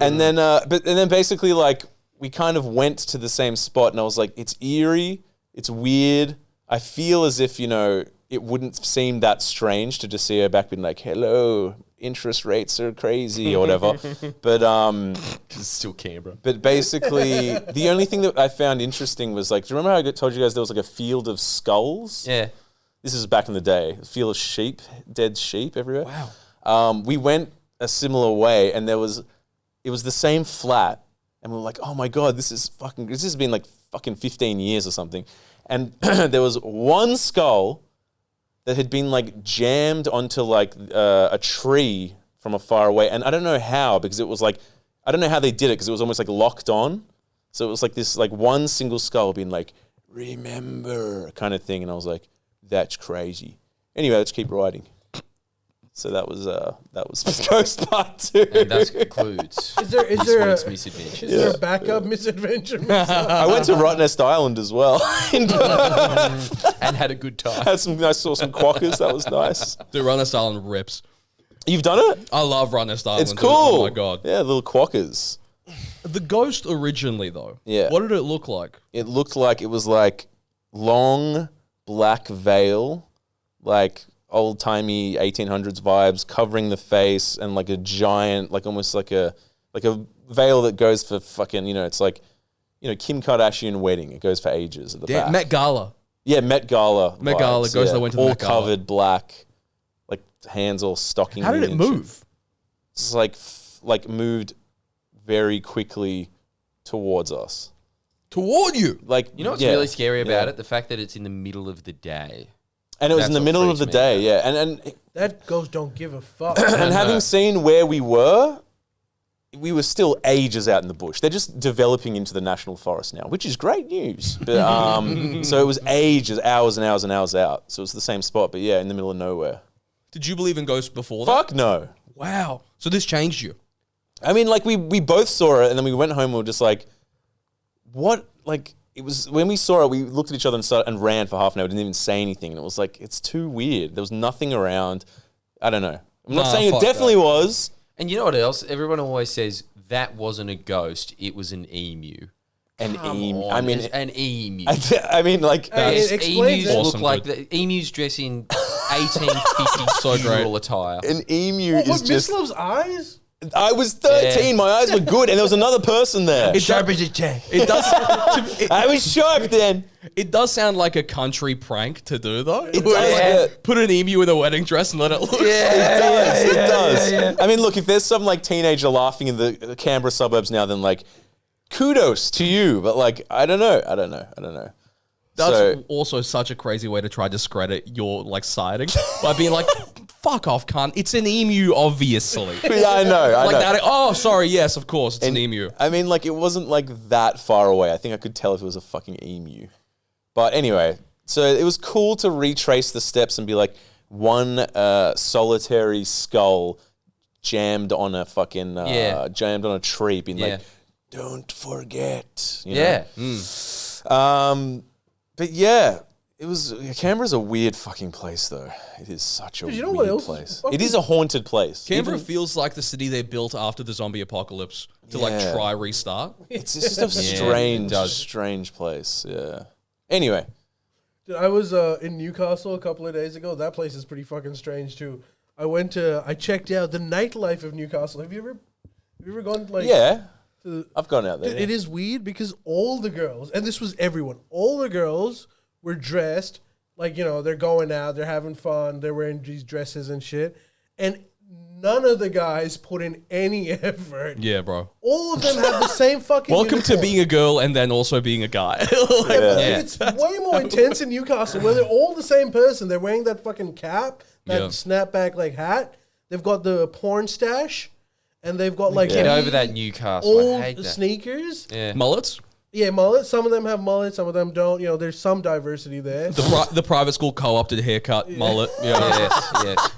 and then basically like we kind of went to the same spot, and I was like, it's eerie, it's weird. I feel as if it wouldn't seem that strange to just see her back being like, hello, interest rates are crazy or whatever. But It's still Canberra. but basically the only thing that I found interesting was like, do you remember how I told you guys there was like a field of skulls? Yeah. This is back in the day. A field of sheep, dead sheep everywhere. Wow. We went a similar way, and it was the same flat, and we were like, oh my God, this has been like fucking 15 years or something. And there was one skull that had been like jammed onto like a tree from afar away. And I don't know how, because it was like, I don't know how they did it, because it was almost like locked on. So it was like this like one single skull being like, remember, kind of thing. And I was like, that's crazy. Anyway, let's keep riding. So that was Ghost Part 2. And that concludes Is there this a week's MisAdventures. is there a backup MisAdventure? I went to Rottnest Island as well. In Perth. And had a good time. I saw some quackers. That was nice. Dude, Rottnest Island rips. You've done it? I love Rottnest Island. It's dude. cool. Oh my God. Yeah, little quackers. The ghost originally, though. Yeah. What did it look like? It looked like it was like long black veil, like old-timey 1800s vibes, covering the face, and like a giant, like almost like a veil that goes for fucking, it's like, Kim Kardashian wedding. It goes for ages at the back. Met Gala. Yeah, Met Gala. Met Gala, vibes, ghosts that went to the all Met Gala. covered black, like hands all stocking. How did it move? It's like moved very quickly towards us. Toward you. Like, You know what's yeah, really scary about yeah. it? The fact that it's in the middle of the day. And it was in That's the what middle of freaks the me day, out. yeah. And That ghost don't give a fuck. and having seen where we were still ages out in the bush. They're just developing into the national forest now, which is great news. But so it was ages, hours and hours and hours out. So it's the same spot, but yeah, in the middle of nowhere. Did you believe in ghosts before that? Fuck no. Wow. So this changed you. I mean, like we both saw it, and then we went home and we were just like, what? Like, it was when we saw it, we looked at each other and ran for half an hour. Didn't even say anything, and it was like, it's too weird. There was nothing around. I don't know. I'm not Nah, saying it fuck definitely was. And you know what else? Everyone always says that wasn't a ghost, it was an emu. An emu. On, I mean, it's an emu. I mean, like, Hey, Those it explains emus it. look Awesome, like dude. the emus dress in 1850 So great. funeral attire. an emu What, is just. Mislav's eyes? I was 13. Yeah. My eyes were good, and there was another person there. Sharp as a tack. It does. I was sharp then. It does sound like a country prank to do, though. It does. Yeah. Put an emu in a wedding dress and let it loose. It does. I mean, look, if there's some like teenager laughing in the Canberra suburbs now, then like, kudos to you. But like, I don't know. That's So- also such a crazy way to try to discredit your like sighting by being like, "Fuck off, cunt! It's an emu, obviously." Yeah, I know. Like that. Oh, sorry. Yes, of course, it's an emu. I mean, like, it wasn't like that far away. I think I could tell if it was a fucking emu. But anyway, so it was cool to retrace the steps and be like, one solitary skull jammed on a fucking jammed on a tree, being like, don't forget. You know? Yeah. But yeah, it was. Canberra's a weird fucking place, though. It is such a Dude, you know weird what else is place. fucking- It is a haunted place. Canberra Even- feels like the city they built after the zombie apocalypse to Yeah. like try restart. It's just a strange place. Yeah. Anyway, Dude, I was in Newcastle a couple of days ago. That place is pretty fucking strange too. I checked out the nightlife of Newcastle. Have you ever gone like? yeah. I've gone out there. Dude, it is weird because all the girls, and this was everyone, all the girls were dressed like, you know, they're going out, they're having fun, they're wearing these dresses and shit. And none of the guys put in any effort. Yeah, bro. All of them have the same fucking Welcome to uniform. being a girl and then also being a guy. It's way more intense in Newcastle where they're all the same person. They're wearing that fucking cap, that snapback like hat. They've got the porn stash, and they've got like Get over that Newcastle. I old hate that. sneakers. Yeah. Mullets? Yeah, mullets. Some of them have mullets, some of them don't. You know, there's some diversity there. The private school co-opted haircut, mullet. Yeah. Yes.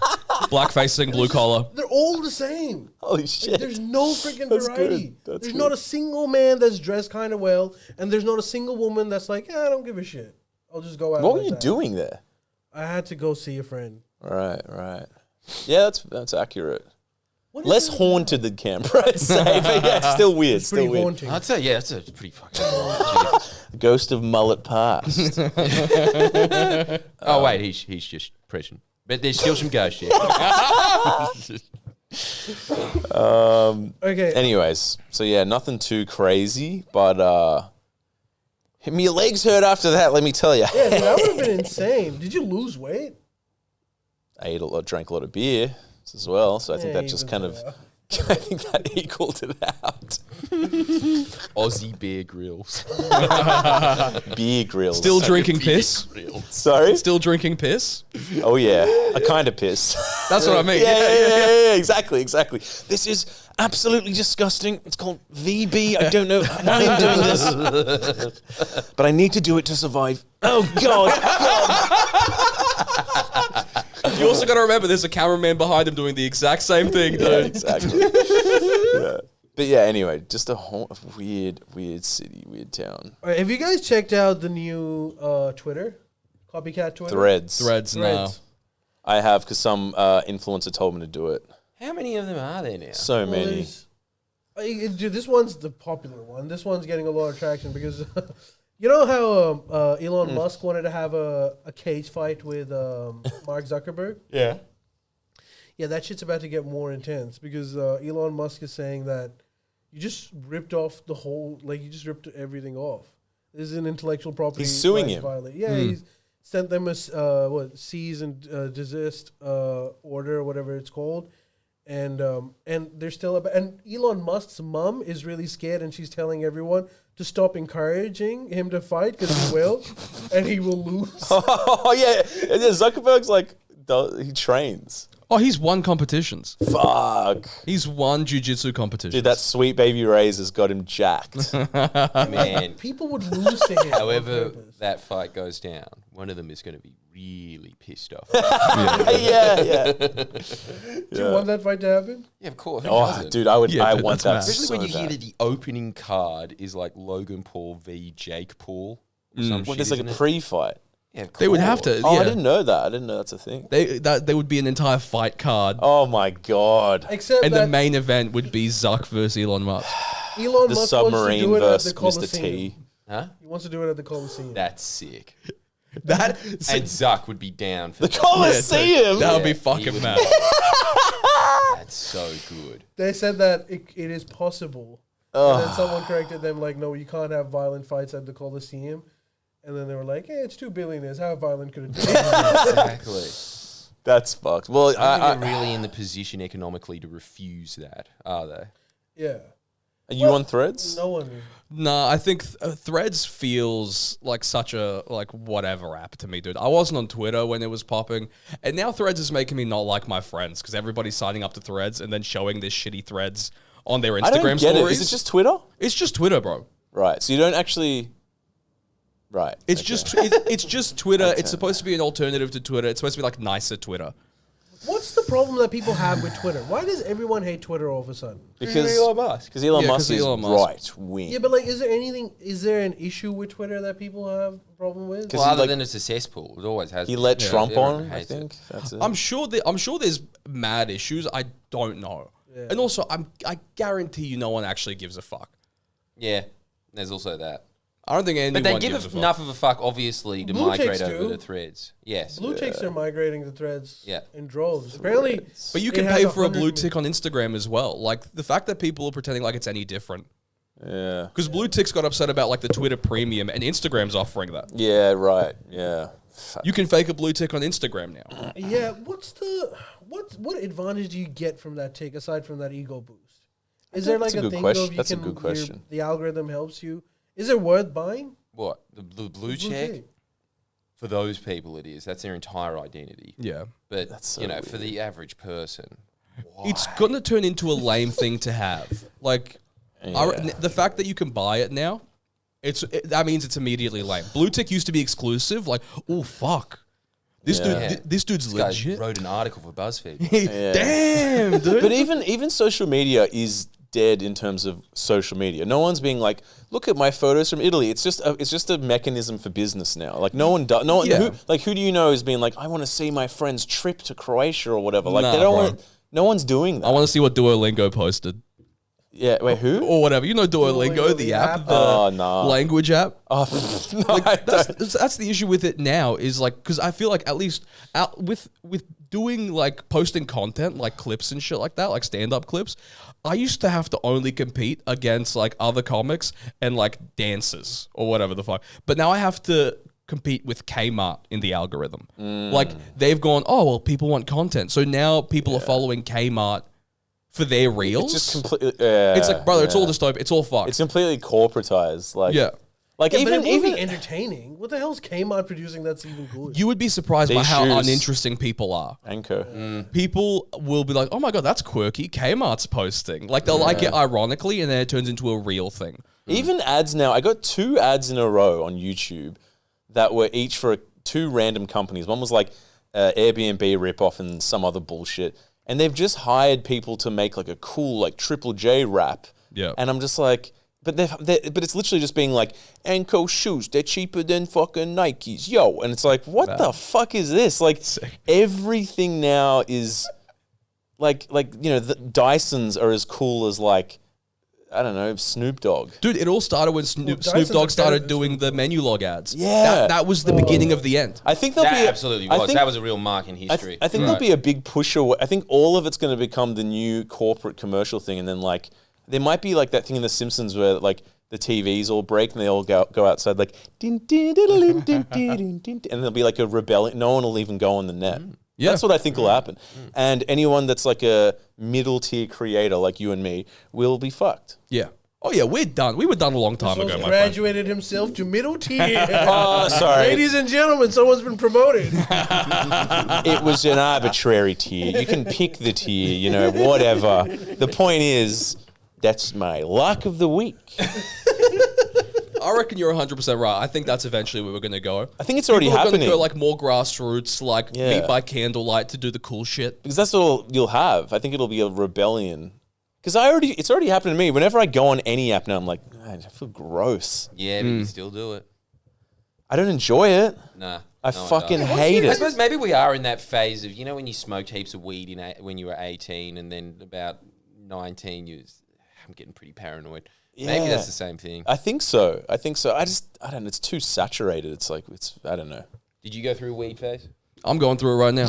Black facing, blue collar. They're all the same. Holy shit. There's no freaking That's variety. good. That's There's good. not a single man that's dressed kind of well, and there's not a single woman that's like, I don't give a shit. I'll just go out. What were like you that." doing there? I had to go see a friend. Right. Yeah, that's accurate. What is Less it? haunted than Canberra, I'd say. But yeah, still weird. It's pretty Still weird. haunting. I'd say, yeah, that's a pretty fucking. Jesus. Ghost of mullet past. Oh wait, he's just present, but there's still some ghosts here. Okay. Anyways, so yeah, nothing too crazy, but my legs hurt after that. Let me tell you. Yeah, dude, that would have been insane. Did you lose weight? I drank a lot of beer as well, so I think Yeah, that just even kind of, so. I think that equaled it out. Aussie Bear Grills. Beer grills. Still drinking piss? Sorry? Still drinking piss? Oh yeah, a kind of piss. That's what I mean. Yeah, exactly. This is absolutely disgusting. It's called VB. I don't know why I'm doing this, but I need to do it to survive. Oh God. You also got to remember there's a cameraman behind him doing the exact same thing, Yeah, dude. exactly. Yeah. But yeah, anyway, just a whole weird city, weird town. All right, have you guys checked out the new Twitter? Copycat Twitter? Threads. now. I have because some influencer told me to do it. How many of them are there now? So Well, many. dude, this one's the popular one. This one's getting a lot of traction because you know how Elon Musk wanted to have a cage fight with Mark Zuckerberg? Yeah. Yeah, that shit's about to get more intense because Elon Musk is saying that you just ripped off the whole, like you just ripped everything off. This is an intellectual property. He's suing rights him. violation. Yeah, he's sent them a cease and desist order or whatever it's called. And they're still about, and Elon Musk's mum is really scared, and she's telling everyone to stop encouraging him to fight because he will, and he will lose. Oh yeah, Zuckerberg's like he trains. Oh, he's won competitions. Fuck, He's won jiu-jitsu competitions. dude, that sweet baby Rays has got him jacked. Man, People would lose to him. on however purpose. that fight goes down, one of them is going to be really pissed off. yeah. Do you want that fight to happen? Yeah, of course. Who Oh, doesn't? dude, I would. Yeah, I dude, want that's that. mad. Especially when you so hear bad. that the opening card is like Logan Paul v Jake Paul. Or some Well, shit, there's like a isn't it? pre-fight. Yeah, of They would have course. to. Oh, yeah. I didn't know that. I didn't know that's a thing. They would be an entire fight card, Oh my god. Except and that the main event would be Zuck versus Elon Musk. Elon The Musk submarine wants to do it at versus the Mr. Coliseum. T. Huh? He wants to do it at the Coliseum. That's sick. That And Zuck would be down for The that. Coliseum. that would be Yeah, he fucking would- mad. That's so good. They said that it is possible. And then someone corrected them like, no, you can't have violent fights at the Coliseum. And then they were like, hey, it's 2 billionaires. How violent could it be? Exactly. That's fucked. Well, I don't think they're really in the position economically to refuse that, are they? Yeah. are you on Threads? No one. No, I think Threads feels like such a whatever app to me, dude. I wasn't on Twitter when it was popping, and now Threads is making me not like my friends because everybody's signing up to Threads and then showing this shitty Threads on their Instagram I don't get stories. it. Is it just Twitter? It's just Twitter, bro. Right. So you don't actually. Right. It's okay. just it's just Twitter. It's supposed to be an alternative to Twitter. It's supposed to be like nicer Twitter. What's the problem that people have with Twitter? Why does everyone hate Twitter all of a sudden? because Elon Musk. Because Elon Yeah, Musk 'cause is Elon Musk. right wing. Yeah, but like, is there an issue with Twitter that people have a problem with? 'Cause Well, he, other like- than it's a cesspool, it always has. he been. let Yeah, Trump everyone on. I hates it. think that's it. I'm sure there's mad issues. I don't know. Yeah. And also, I guarantee you, no one actually gives a fuck. Yeah, there's also that. I don't think anyone But they give gives a fuck. enough of a fuck, obviously, to Blue migrate chicks over do. to Threads. Yes. Blue ticks are migrating to Threads Yeah. in droves. Apparently, But you it can has pay for a 100 blue tick on Instagram as well. Like the fact that people are pretending like it's any different. Yeah. Because blue ticks got upset about like the Twitter Premium, and Instagram's offering that. Yeah, right. Yeah. You can fake a blue tick on Instagram now. Yeah, what advantage do you get from that tick aside from that ego boost? Is there like That's a a good thing question. though, if you That's a can, good question. the algorithm helps you? Is it worth buying? What? The blue check? For those people, it is. That's their entire identity. Yeah. But, That's so for the average person, It's going to turn into a lame thing to have. Like, the fact that you can buy it now, that means it's immediately lame. Blue tick used to be exclusive. Like, oh, fuck. This dude's this guy legit. wrote an article for BuzzFeed. Damn, dude. But even social media is dead in terms of social media. No one's being like, look at my photos from Italy. It's just a mechanism for business now. Like no one does. No one. Yeah. Who do you know is being like, I want to see my friend's trip to Croatia or whatever. Like Nah, they don't bro. want. No one's doing that. I want to see what Duolingo posted. Yeah. Wait. Who? Or whatever. You know Duolingo, the app? The Oh no. language app? Oh, no, I don't. That's the issue with it now is like, because I feel like at least with doing like posting content like clips and shit like that, like stand-up clips, I used to have to only compete against like other comics and like dancers or whatever the fuck. But now I have to compete with Kmart in the algorithm. Like they've gone, oh, well, people want content. So now people are following Kmart for their reels. It's just completely. It's like, brother, it's all dystopian. It's all fucked. It's completely corporatized. Like Yeah. Like Yeah, but it even would be entertaining. What the hell's Kmart producing that's even good? You would be surprised by These how shoes. uninteresting people are. Anchor. People will be like, oh my God, that's quirky. Kmart's posting. Like, they'll like it ironically, and then it turns into a real thing. Even ads now. I got 2 ads in a row on YouTube that were each for 2 random companies. One was like Airbnb ripoff and some other bullshit. And they've just hired people to make like a cool like Triple J rap. Yeah. And I'm just like, but it's literally just being like, Anko shoes, they're cheaper than fucking Nikes, yo. And it's like, what the fuck is this? Like, everything now is like the Dysons are as cool as like, I don't know, Snoop Dogg. Dude, it all started when Snoop Dogg started doing the menu log ads. Yeah. That was the beginning of the end. I think there'll That be absolutely I was. think- That was a real mark in history. I think there'll be a big push away. I think all of it's going to become the new corporate commercial thing, and then like there might be like that thing in The Simpsons where like the TVs all break and they all go outside like din din din din din din, and there'll be like a rebellion. No one will even go on the net. Yeah. That's what I think will happen. And anyone that's like a middle tier creator like you and me will be fucked. Yeah. Oh, yeah, we're done. We were done a long time ago, my friend. Graduated himself to middle tier. Oh, sorry. Ladies and gentlemen, someone's been promoted. It was an arbitrary tier. You can pick the tier, you know, whatever. The point is, that's my luck of the week. I reckon you're 100% right. I think that's eventually where we're going to go. I think it's already People are happening. going to go like more grassroots, like Yeah. meet by candlelight to do the cool shit. Because that's all you'll have. I think it'll be a rebellion. Because it's already happened to me. Whenever I go on any app now, I'm like, God, I feel gross. yeah, but you still do it. I don't enjoy it. Nah. I no one fucking does. hate I it. suppose maybe we are in that phase of, when you smoked heaps of weed when you were 18 and then about 19, I'm getting pretty paranoid. Maybe Yeah. that's the same thing. I think so. I don't know. It's too saturated. It's like, I don't know. Did you go through a weed phase? I'm going through it right now.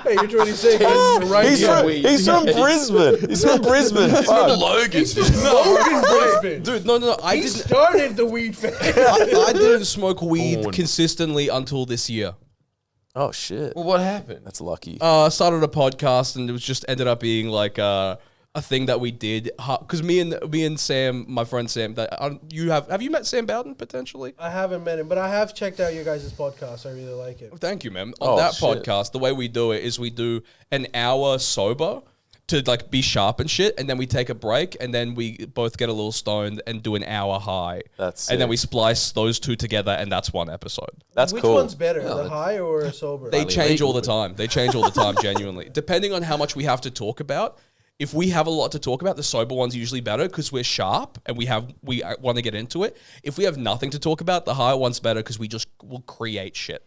Hey, you're 26. You're right He's here. he's from Brisbane. He's from Brisbane. Fuck. Logan. Logan Brisbane. Dude, no. I He didn't. started the weed phase. I didn't smoke weed Porn. consistently until this year. Oh, shit. Well, what happened? That's lucky. Started a podcast, and it was just ended up being like a thing that we did. Because me and Sam, my friend Sam, that have you met Sam Bowden potentially? I haven't met him, but I have checked out your guys' podcast. I really like it. Thank you, man. Oh, On that shit. podcast, the way we do it is we do an hour sober to like be sharp and shit, and then we take a break, and then we both get a little stoned and do an hour high. That's and then sick. we splice those two together, and that's one episode. That's Which cool. one's better, the high or sober? They change all the time. They change all the time, genuinely. Depending on how much we have to talk about. If we have a lot to talk about, the sober one's usually better because we're sharp and we want to get into it. If we have nothing to talk about, the higher one's better because will create shit.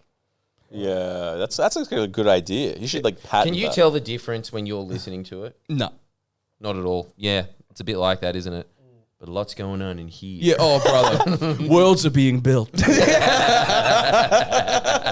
Yeah, that's actually a good idea. You should like patent Can you that. tell the difference when you're listening to it? No. Not at all. Yeah, it's a bit like that, isn't it? But a lot's going on in here. Yeah, oh, brother. Worlds are being built.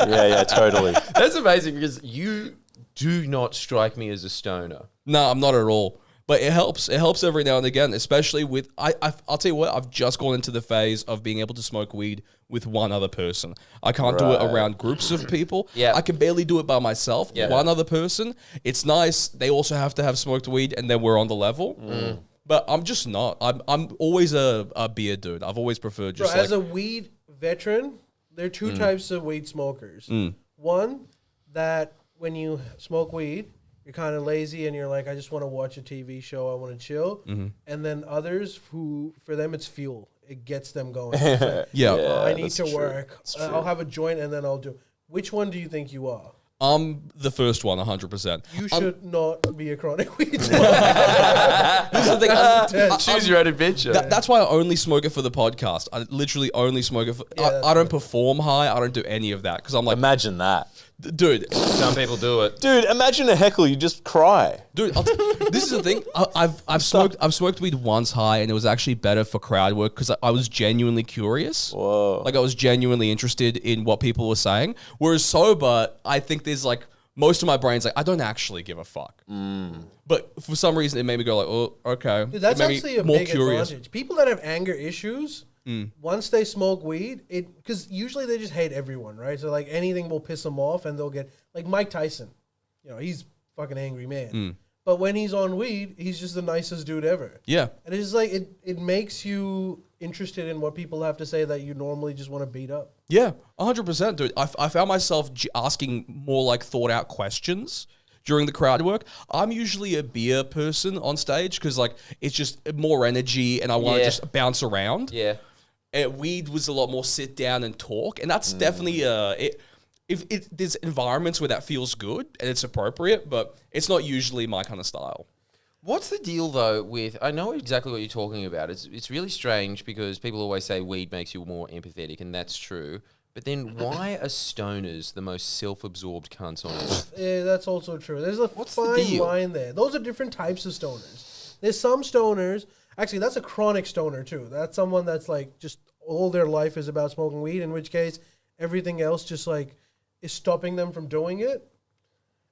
Yeah, totally. That's amazing because you do not strike me as a stoner. No, I'm not at all. But it helps. It helps every now and again, especially with I'll tell you what. I've just gone into the phase of being able to smoke weed with one other person. I can't do it around groups of people. Yeah. I can barely do it by myself. Yeah. One other person. It's nice. They also have to have smoked weed, and then we're on the level. But I'm just not. I'm always a beer dude. I've always preferred just As a weed veteran, there are two types of weed smokers. One, that when you smoke weed, you're kind of lazy and you're like, I just want to watch a TV show. I want to chill. And then others who, for them, it's fuel. It gets them going. It's like, I need to work. I'll have a joint and then I'll do. Which one do you think you are? I'm the first one, 100%. You should not be a chronic weed This is the thing. Choose your own adventure. That's why I only smoke it for the podcast. I literally only smoke it for... I don't perform high. I don't do any of that because I'm like... Imagine that. Dude. Some people do it. Dude, imagine a heckle, you just cry. Dude, this is the thing. I've smoked weed once high, and it was actually better for crowd work because I was genuinely curious. Whoa. Like I was genuinely interested in what people were saying. Whereas sober, I think there's like most of my brain's like I don't actually give a fuck. But for some reason, it made me go like, oh, okay. Dude, that's it made actually me a more big curious. advantage. People that have anger issues, once they smoke weed, because usually they just hate everyone, right? So like anything will piss them off, and they'll get like Mike Tyson. You know, he's a fucking angry man. But when he's on weed, he's just the nicest dude ever. Yeah. And it's just like it makes you interested in what people have to say that you normally just want to beat up. Yeah, 100%, dude. I found myself asking more like thought out questions during the crowd work. I'm usually a beer person on stage because like it's just more energy and I want to just bounce around. Yeah. Weed was a lot more sit down and talk, and that's definitely if there's environments where that feels good and it's appropriate, but it's not usually my kind of style. What's the deal though with? I know exactly what you're talking about. It's really strange because people always say weed makes you more empathetic, and that's true. But then why are stoners the most self-absorbed cunts on earth? Yeah, that's also true. There's a the fine deal? line there. Those are different types of stoners. There's some stoners. Actually, that's a chronic stoner too. That's someone that's like just all their life is about smoking weed. In which case, everything else just like is stopping them from doing it.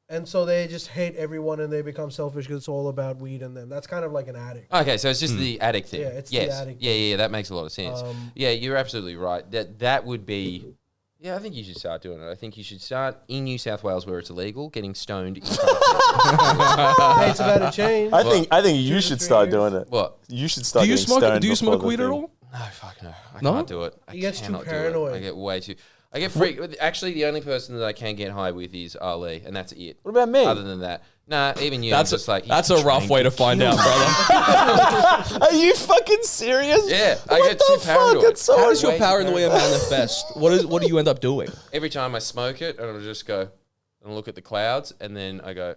And so they just hate everyone and they become selfish because it's all about weed and them. That's kind of like an addict. Okay, so it's just the addict thing. Yeah, it's the addict Yeah, that makes a lot of sense. Yeah, you're absolutely right. That would be. Yeah, I think you should start doing it. I think you should start in New South Wales where it's illegal, getting stoned in front of people. Hey, it's about to change. I think you should start doing it. What? You should start Do you getting smoke? stoned Do you before smoke the weed at thing. all? No, fuck no. I No? can't do it. I He gets too cannot do it. paranoid. I get way too. I get freaked. Actually, the only person that I can get high with is Ali, and that's it. What about me? Other than that, nah, even you. That's I'm just like that's a rough way to find out, brother. Are you fucking serious? Yeah, I What get the too fuck? paranoid. It's so How does your Way too paranoia paranoid. manifest? What do you end up doing? Every time I smoke it, and I'll just go and look at the clouds, and then I go,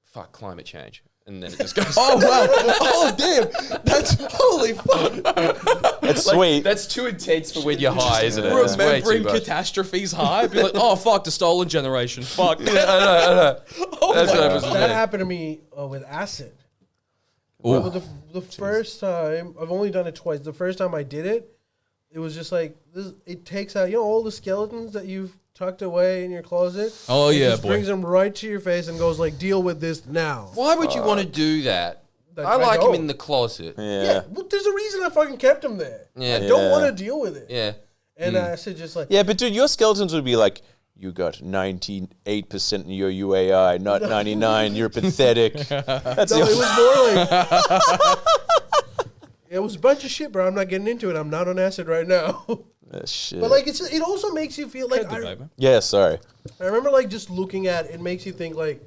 "Fuck climate change," and then it just goes. Oh wow! Oh damn! That's holy fuck! It's sweet. That's too intense for when you're high, isn't it? It's way Remembering too much. catastrophes high, be like, oh fuck, the stolen generation. Fuck. I know. Oh, That's my what happens with That me. happened to me with acid. Ooh. Remember the first time, I've only done it twice. The first time I did it, it was just like, it takes out, all the skeletons that you've tucked away in your closet. Oh, It yeah, just boy. brings them right to your face and goes like, deal with this now. Why would you want to do that? That I I like him don't. in the closet. Yeah. Well, there's a reason I fucking kept him there. Yeah. I don't Yeah. want to deal with it. Yeah. And acid just like, Yeah, but dude, your skeletons would be like, you got 98% in your UAI, not 99. You're pathetic. That's no, your it was more like, it was a bunch of shit, bro. I'm not getting into it. I'm not on acid right now. shit. But like, it also makes you feel like, Yeah, sorry. I remember like just looking at it makes you think like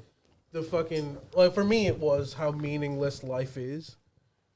the fucking, like for me it was how meaningless life is.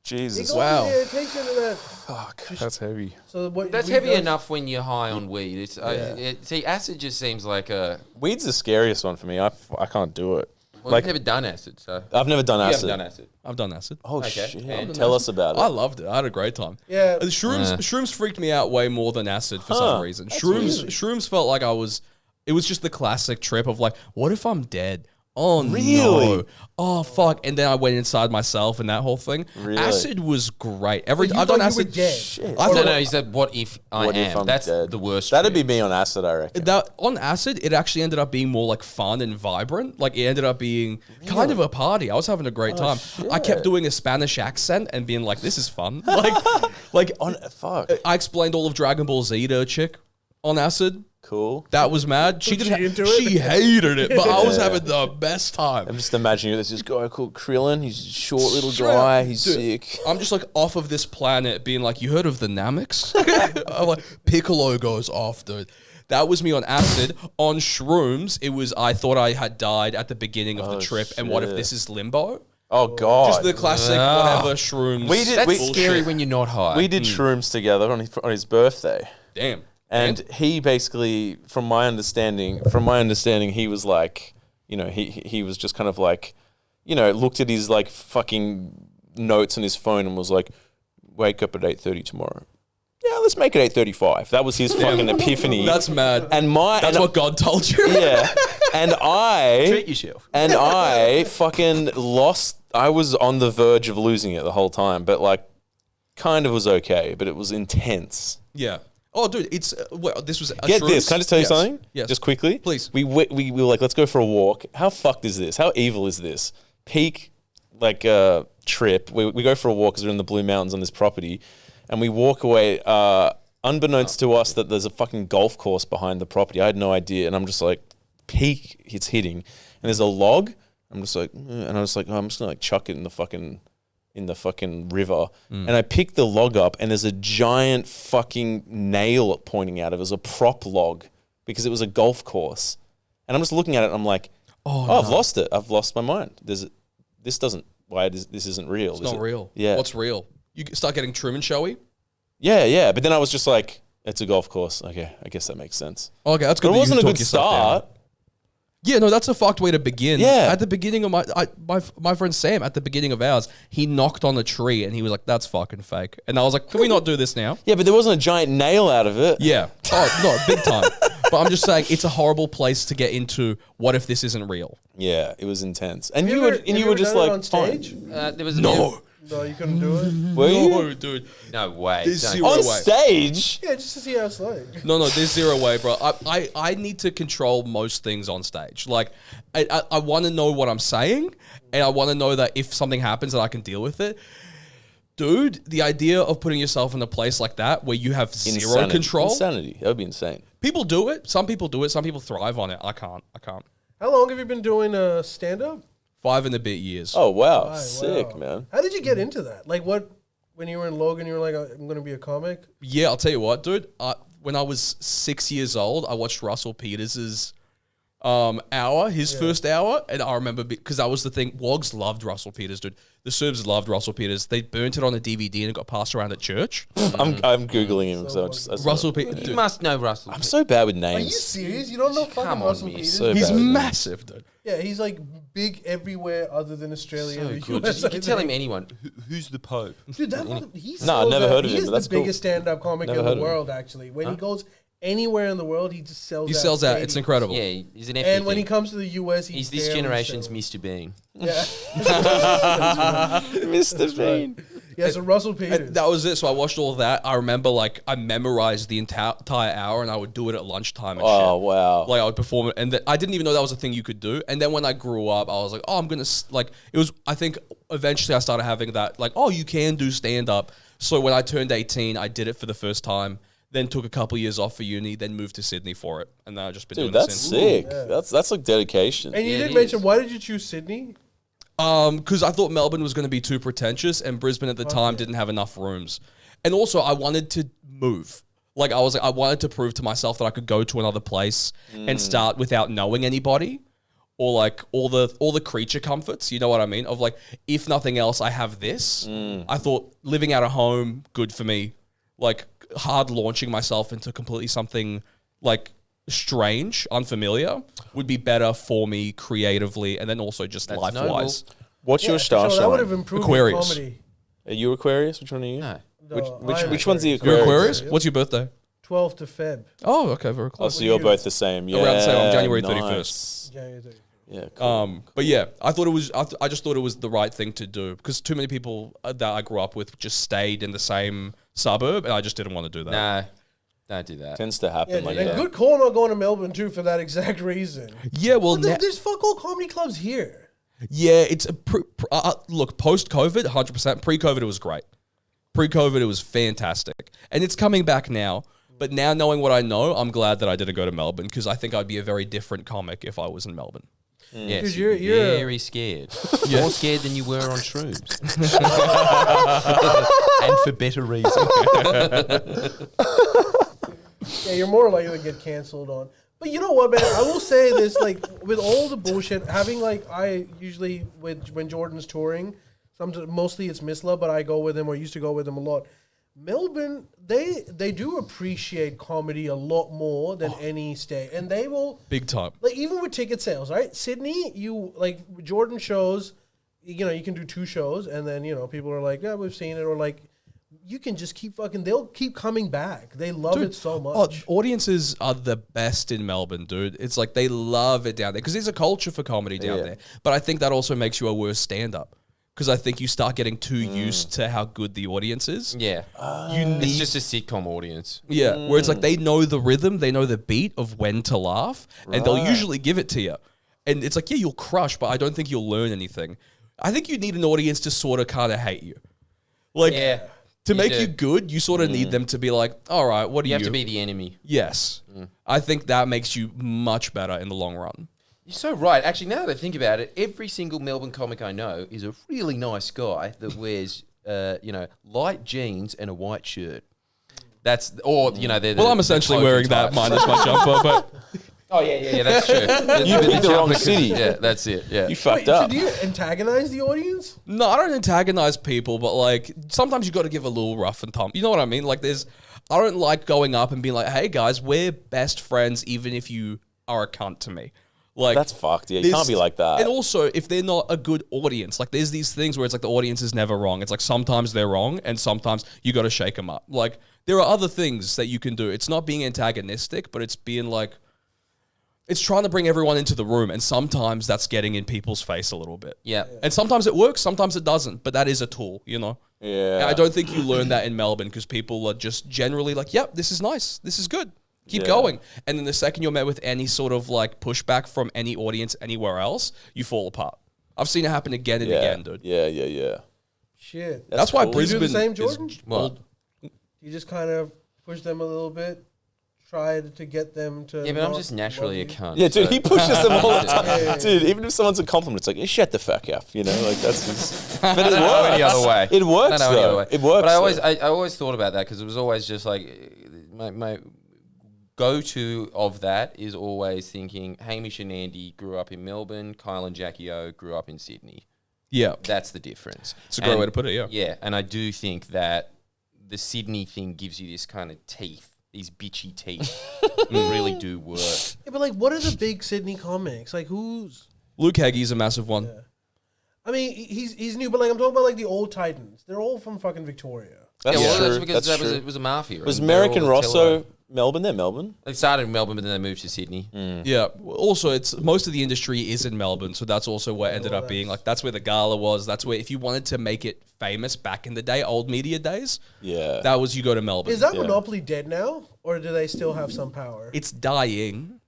Jesus. It goes- Wow. yeah, it takes you into that. Fuck. That's heavy. So what That's weed heavy does- enough when you're high on weed. It's see, acid just seems like a. Weed's the scariest one for me. I can't do it. Well, Like- I've never done acid, so I've never done you acid. haven't done acid. I've done acid. Oh, Okay. shit. And- Tell us about it. I loved it. I had a great time. Yeah. Shrooms freaked me out way more than acid for some reason. Shrooms felt like it was just the classic trip of like, what if I'm dead? Oh, Really? no. Oh, fuck. And then I went inside myself and that whole thing. Really? Acid was great. You I've thought done you were acid. dead. Shit. I No, thought, no, he said, what if I What if am? I'm That's dead? the worst. That'd trip. be me on acid, I reckon. that on acid, it actually ended up being more like fun and vibrant. Like it ended up being kind of a party. I was having a great time. I kept doing a Spanish accent and being like, "This is fun." Like On fuck. I explained all of Dragon Ball Z to a chick on acid. Cool. That was mad. She Was didn't. she into She it? hated it, but I was Yeah. having the best time. I'm just imagining there's this guy called Krillin. He's a short little Straight guy. up. He's Dude, sick. I'm just like off of this planet being like, you heard of the Namex? I'm like, Piccolo goes off, dude. That was me on acid. On shrooms, it was, I thought I had died at the beginning of the trip. And what if shit. this is limbo? Oh god. Just the classic whatever shrooms. We did- That's we- scary when you're not high. we did shrooms together on his birthday. Damn. And he basically, from my understanding, he was like, you know, he was just kind of like, you know, looked at his like fucking notes on his phone and was like, wake up at 8:30 tomorrow. Yeah, let's make it 8:35. That was his fucking epiphany. That's mad. and That's what God told you. yeah. And Treat yourself. I fucking lost. I was on the verge of losing it the whole time, but like, kind of was okay. But it was intense. Yeah. Oh, dude, it's well, this was. Get this. Can I just tell you something? Yes. Just quickly. Please. We were like, let's go for a walk. How fucked is this? How evil is this? Peak, like, trip. We go for a walk because we're in the Blue Mountains on this property, and we walk away. Unbeknownst to us, that there's a fucking golf course behind the property. I had no idea, and I'm just like, peak. It's hitting, and there's a log. I'm just like, and I was like, oh, I'm just gonna like chuck it in the fucking river. And I picked the log up and there's a giant fucking nail pointing out. It was a prop log because it was a golf course. And I'm just looking at it and I'm like, oh, I've lost it. I've lost my mind. This isn't real. It's not real. Yeah. What's real? You start getting Truman Showy. Yeah. But then I was just like, it's a golf course. Okay, I guess that makes sense. Okay, that's good. But it that you wasn't a can good talk yourself down. start. Yeah, no, that's a fucked way to begin. Yeah. At the beginning of my friend Sam, at the beginning of ours, he knocked on a tree and he was like, that's fucking fake. And I was like, can we not do this now? Yeah, but there wasn't a giant nail out of it. Yeah. Oh, no, big time. But I'm just saying, it's a horrible place to get into. What if this isn't real? Yeah, it was intense. And Have you ever were just done it like, on stage? fine. There was No. No, you couldn't do it. Were you? No, dude. No way. There's Don't- zero On way. stage? Yeah, just to see how it's like. No, there's zero way, bro. I need to control most things on stage. Like, I want to know what I'm saying, and I want to know that if something happens that I can deal with it. Dude, the idea of putting yourself in a place like that where you have zero control. Insanity. That would be insane. People do it. Some people do it. Some people thrive on it. I can't. How long have you been doing stand-up? 5 and a bit years. Oh, wow. Wow. Sick, man. How did you get into that? Like, what? When you were in Logan, you were like, I'm going to be a comic? Yeah, I'll tell you what, dude. When I was 6 years old, I watched Russell Peters's his first hour, and I remember because that was the thing. Wogs loved Russell Peters, dude. The Serbs loved Russell Peters. They burnt it on a DVD and it got passed around at church. I'm googling him. So Russell Peters, You dude, must know Russell. I'm so bad with Are you names. serious? You don't know fucking Come on, Russell me. Peters? So he's bad with names. massive, dude. Yeah, he's like big everywhere other than Australia. So and the good. US, You can tell him think. anyone. Who's the Pope? Dude, he's No, I've never heard of he him, is but that's the cool. biggest stand-up comic Never in heard the of him. world, actually. When he goes anywhere in the world, he just sells out. He sells out. It's stadiums. incredible. Yeah, he's an FP. And when he comes to the US, he's this barely generation's sells. Mr. Bean. Yeah. Mr. Bean. Yeah, so Russell Peters. That was it. So I watched all that. I remember, like, I memorized the entire hour, and I would do it at lunchtime and Oh, shit. wow. Like, I would perform it, and I didn't even know that was a thing you could do. And then when I grew up, I was like, oh, I'm gonna like. It was. I think eventually I started having that, like, oh, you can do stand up. So when I turned 18, I did it for the first time. Then took a couple years off for uni. Then moved to Sydney for it, and then I've just been Dude, doing that's this sick. That's like dedication. And you Yeah, did it mention, is. why did you choose Sydney? Because I thought Melbourne was going to be too pretentious, and Brisbane at the time didn't have enough rooms. And also, I wanted to move. Like, I wanted to prove to myself that I could go to another place and start without knowing anybody, or like all the creature comforts. You know what I mean? Of like, if nothing else, I have this. I thought living out of home, good for me. Like, hard launching myself into completely something like strange, unfamiliar, would be better for me creatively, and then also just That's life-wise. What's your star That would have sign? improved Aquarius. your comedy. Are you Aquarius? Which one are you? No. Which one's the You're Aquarius? Aquarius? What's your birthday? 12th of Feb. Oh, okay, very Oh, close. so you're both the same. Yeah, Around the same, I'm January nice. 31st. January 30th. Yeah, cool. But yeah, I thought it was. I just thought it was the right thing to do because too many people that I grew up with just stayed in the same suburb, and I just didn't want to do that. No, don't do that. Tends to happen like and that. good call not going to Melbourne too for that exact reason. Yeah, well, But there's fuck all comedy clubs here. yeah, it's a look post COVID, 100%. Pre COVID, it was great. Pre COVID, it was fantastic, and it's coming back now. But now knowing what I know, I'm glad that I didn't go to Melbourne because I think I'd be a very different comic if I was in Melbourne. Yes, 'Cause you're you're- very scared. More scared than you were on shrooms. And for better reason. Yeah, you're more likely to get canceled on. But you know what, man? I will say this, like, with all the bullshit, having, like, I usually, when Jordan's touring, mostly it's Mislav, but I go with him or used to go with him a lot. Melbourne, they do appreciate comedy a lot more than any state. And they will... Big time. Like, even with ticket sales, right? Sydney, Jordan shows, you can do 2 shows, and then, people are like, yeah, we've seen it, or like, you can just they'll keep coming back. They love it so much. Audiences are the best in Melbourne, dude. It's like they love it down there because there's a culture for comedy down there. But I think that also makes you a worse stand-up because I think you start getting too used to how good the audience is. Yeah. It's just a sitcom audience. Yeah, where it's like they know the rhythm, they know the beat of when to laugh, and they'll usually give it to you. And it's like, yeah, you'll crush, but I don't think you'll learn anything. I think you need an audience to sort of kind of hate you. Like, to make you good, you sort of need them to be like, all right, what do you... You have to be the enemy. Yes. I think that makes you much better in the long run. You're so right. Actually, now that I think about it, every single Melbourne comic I know is a really nice guy that wears, light jeans and a white shirt. They're Well, I'm essentially wearing that minus my jumper, but... Oh, yeah, that's true. You picked the wrong city. Yeah, that's it, yeah. You fucked So up. do you antagonize the audience? No, I don't antagonize people, but like sometimes you got to give a little rough and tumble. You know what I mean? Like I don't like going up and being like, hey guys, we're best friends even if you are a cunt to me. Like That's fucked. Yeah, you can't be like that. And also, if they're not a good audience, like there's these things where it's like the audience is never wrong. It's like sometimes they're wrong and sometimes you got to shake them up. Like there are other things that you can do. It's not being antagonistic, but it's being like, it's trying to bring everyone into the room, and sometimes that's getting in people's face a little bit. Yeah. And sometimes it works, sometimes it doesn't, but that is a tool, Yeah. And I don't think you learn that in Melbourne because people are just generally like, yep, this is nice, this is good, keep going. And then the second you're met with any sort of like pushback from any audience anywhere else, you fall apart. I've seen it happen again and again, dude. Yeah. Shit. That's why cool. Do you Brisbane do the same, is- Jordan? Well, You just kind of push them a little bit, try to get them to... yeah, but I'm not just naturally a love you. cunt. Yeah, dude, so- he pushes them all the time. Yeah. Dude, even if someone's a compliment, it's like, shut the fuck up, like that's just... But it I don't know any works. other way. It works, I don't know any other though. way. It works, But I though. always thought about that because it was always just like my go-to of that is always thinking Hamish and Andy grew up in Melbourne, Kyle and Jackie O grew up in Sydney. Yeah. That's the difference. It's a great way to put it, yeah. Yeah, and I do think that the Sydney thing gives you this kind of teeth, these bitchy teeth that really do work. Yeah, but like, what are the big Sydney comics? Like, who's... Luke Haggie's a massive one. I mean, he's new, but like, I'm talking about like the old Titans. They're all from fucking Victoria. That's That's true. because That's that true. it was a mafia. Was and they're American all Rosso Tello. Melbourne? They're Melbourne. They started in Melbourne, but then they moved to Sydney. Yeah. Also, it's most of the industry is in Melbourne, so that's also what ended up being like. That's where the gala was. That's where if you wanted to make it famous back in the day, old media days, Yeah. that was you go to Melbourne. Is that monopoly dead now, or do they still have some power? It's dying.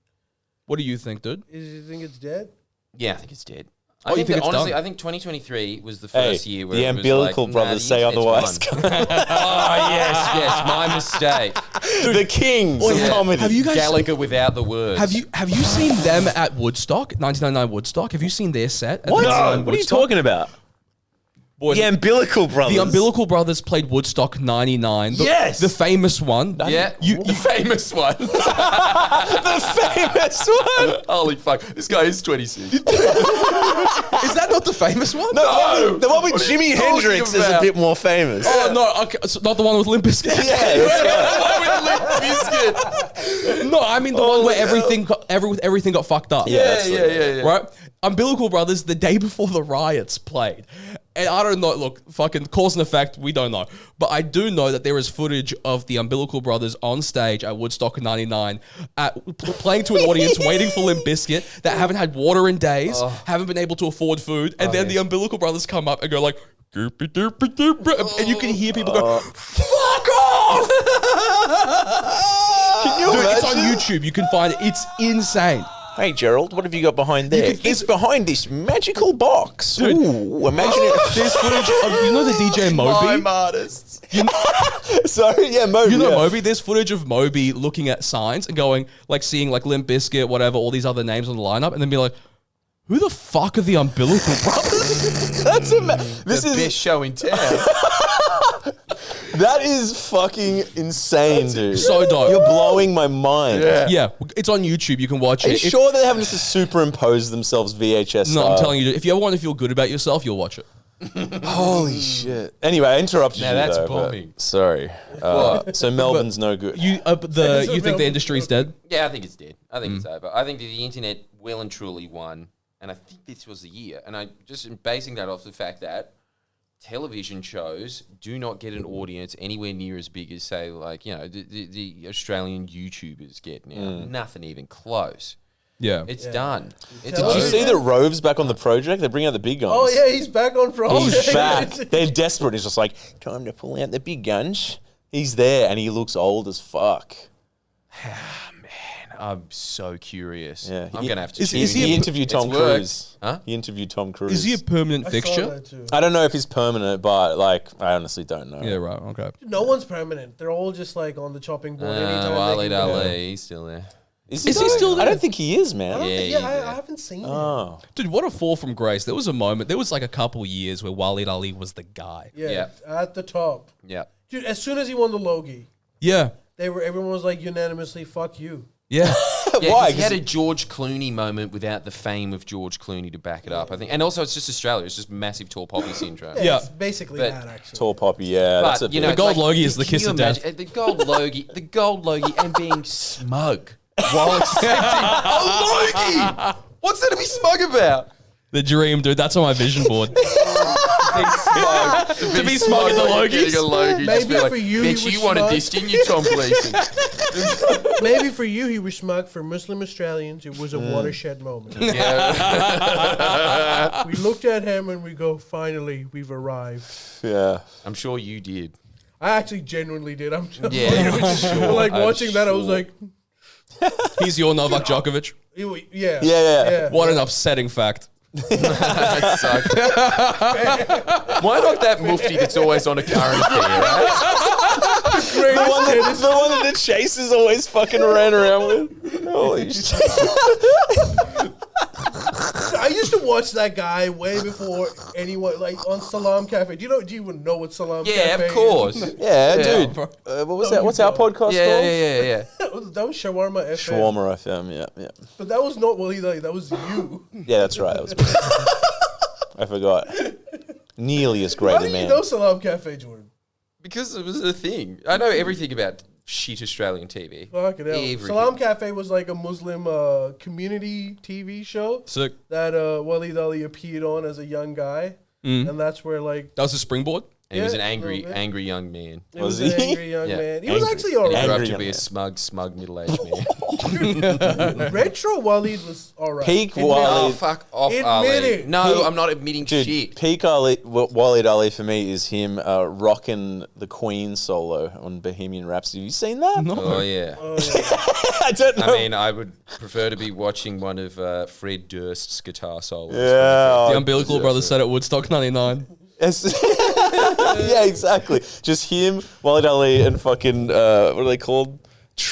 What do you think, dude? You think it's dead? Yeah, I think it's dead. Oh, you think it's honestly, done? I think 2023 was the Hey, first year where the it was umbilical like, brothers the say internet's otherwise. won. Oh yes, my mistake. The kings of comedy. Have you guys Gallagher without the words. have you seen them at Woodstock, 1999 Woodstock? Have you seen their set? At What? 1999 What are you Woodstock? talking about? Boy, The umbilical brothers. the Umbilical Brothers played Woodstock 99. Yes! The famous one. Yeah, the famous one. the famous one. Holy fuck, this guy is 26. Is that not the famous one? No, the one with What are Jimi you talking Hendrix is a about? bit more famous. Oh, no. Okay, so not the one with Limp Bizkit. Yeah, that's right. No, I mean the one where everything got fucked up. Yeah, that's yeah. Right? Umbilical Brothers, the day before the riots played. And I don't know, look, fucking cause and effect, we don't know. But I do know that there is footage of the Umbilical Brothers on stage at Woodstock in 99 playing to an audience, waiting for Limp Bizkit, that haven't had water in days, haven't been able to afford food. And then the Umbilical Brothers come up and go like, doopy, doopy, doopy, and you can hear people go, fuck off! Can you Dude, it's on imagine? YouTube. You can find it. It's insane. Hey, Gerald, what have you got behind there? It's behind this magical box. Dude. Ooh, imagine it. There's footage of, you know the DJ Moby? artists. Sorry, yeah, Moby. You know yeah. Moby? There's footage of Moby looking at signs and going, like seeing like Limp Bizkit, whatever, all these other names on the lineup, and then be like, who the fuck are the Umbilical Brothers? This The is best show in town. that is fucking insane, dude. So dope. You're blowing my mind. Yeah, it's on YouTube. You can watch Are you it. sure they haven't just superimposed themselves VHS No, style? I'm telling you, if you ever want to feel good about yourself, you'll watch it. Holy shit. Anyway, I interrupted Now you that's though, but- bombing. Sorry. So Melbourne's no good. You think the industry's dead? Yeah, I think it's dead. I think it's over. I think that the internet well and truly won, and I think this was the year. And I just am basing that off the fact that television shows do not get an audience anywhere near as big as, say, like, you know, the Australian YouTubers get now. Nothing even close. Yeah. It's done. It's Did you see that Rove's back on the project? They bring out the big guns. Oh yeah, he's back on Pro. He's back. They're desperate. He's just like, time to pull out the big guns. He's there, and he looks old as fuck. I'm so curious. Yeah, I'm going to have to Is choose. he He interviewed Tom It's worked. Cruise. Huh? He interviewed Tom Cruise. Is he a permanent I saw fixture? that too. I don't know if he's permanent, but like, I honestly don't know. Yeah, right. Okay. No one's permanent. They're all just like on the chopping board. Anytime Walid they can go. Ali, he's still there. Is he still there? I don't think he is, man. I don't think, Yeah, I haven't seen him. Oh, Dude, what a fall from grace. There was a moment, there was like a couple years where Walid Ali was the guy. Yeah, at the top. Yeah. Dude, as soon as he won the Logie, Yeah. everyone was like unanimously, "Fuck you." Yeah. Yeah, Why? 'cause he had a George Clooney moment without the fame of George Clooney to back it up, I think. And also, it's just Australia. It's just massive tall poppy syndrome. Yeah. It's basically But- that actually. tall poppy. Yeah, that's a But, you know, The gold like, Logie is the can kiss you of death. imagine- the gold Logie and being smug while accepting a Logie. What's there to be smug about? The dream, dude. That's on my vision board. Being smug. To be smug in the like getting a Logies. Logie. just Maybe be like, for you, he bitch, was you wanted smug. this, didn't you, Tom Gleason? Maybe for you, he was smug. For Muslim Australians, it was a watershed moment. Yeah. We looked at him and we go, "Finally, we've arrived." yeah. I'm sure you did. I actually genuinely did. I'm just Yeah, I'm sure. like I'm watching that. I was sure. like, He's your Novak Djokovic. yeah. What an upsetting fact. That sucked. Why not that mufti that's always on a current affair, right? The one that the chasers always fucking ran around with. Holy shit. I used to watch that guy way before anyone, like on Salam Cafe. Do you even know what Salam Cafe Yeah, is? of course. Yeah, Yeah. dude. What was that? What's our podcast Yeah, called? yeah. That was Shawarma FM. Shawarma FM. Yeah. But that was not Waleed Ali. That was you. Yeah, that's right. That was me. I forgot. Nearly as great How a do you man. know Salam Cafe, Jordan? Because it was a thing. I know everything about shit Australian TV. Fucking hell. Everything. Salam Cafe was like a Muslim community TV show Sick. that Waleed Ali appeared on as a young guy. And that's where, like, That was a springboard. And he was Yeah, an a little bit. angry young man. it Was was an he? angry young Yeah. man. He was Angry. actually And he alright. grew up Angry to young be a man. smug middle-aged man. Retro Waleed was alright. Peak Oh, Walid. fuck off, Admit Ali. it. No, Peak- I'm not admitting Dude, shit. peak Walid Ali for me is him rocking the Queen solo on Bohemian Rhapsody. Have you seen that? No. Oh, yeah. I don't know. I mean, I would prefer to be watching one of Fred Durst's guitar solos. yeah. The Umbilical Brothers said at Woodstock 99. Yeah, exactly. Just him, Walid Ali, and fucking what are they called?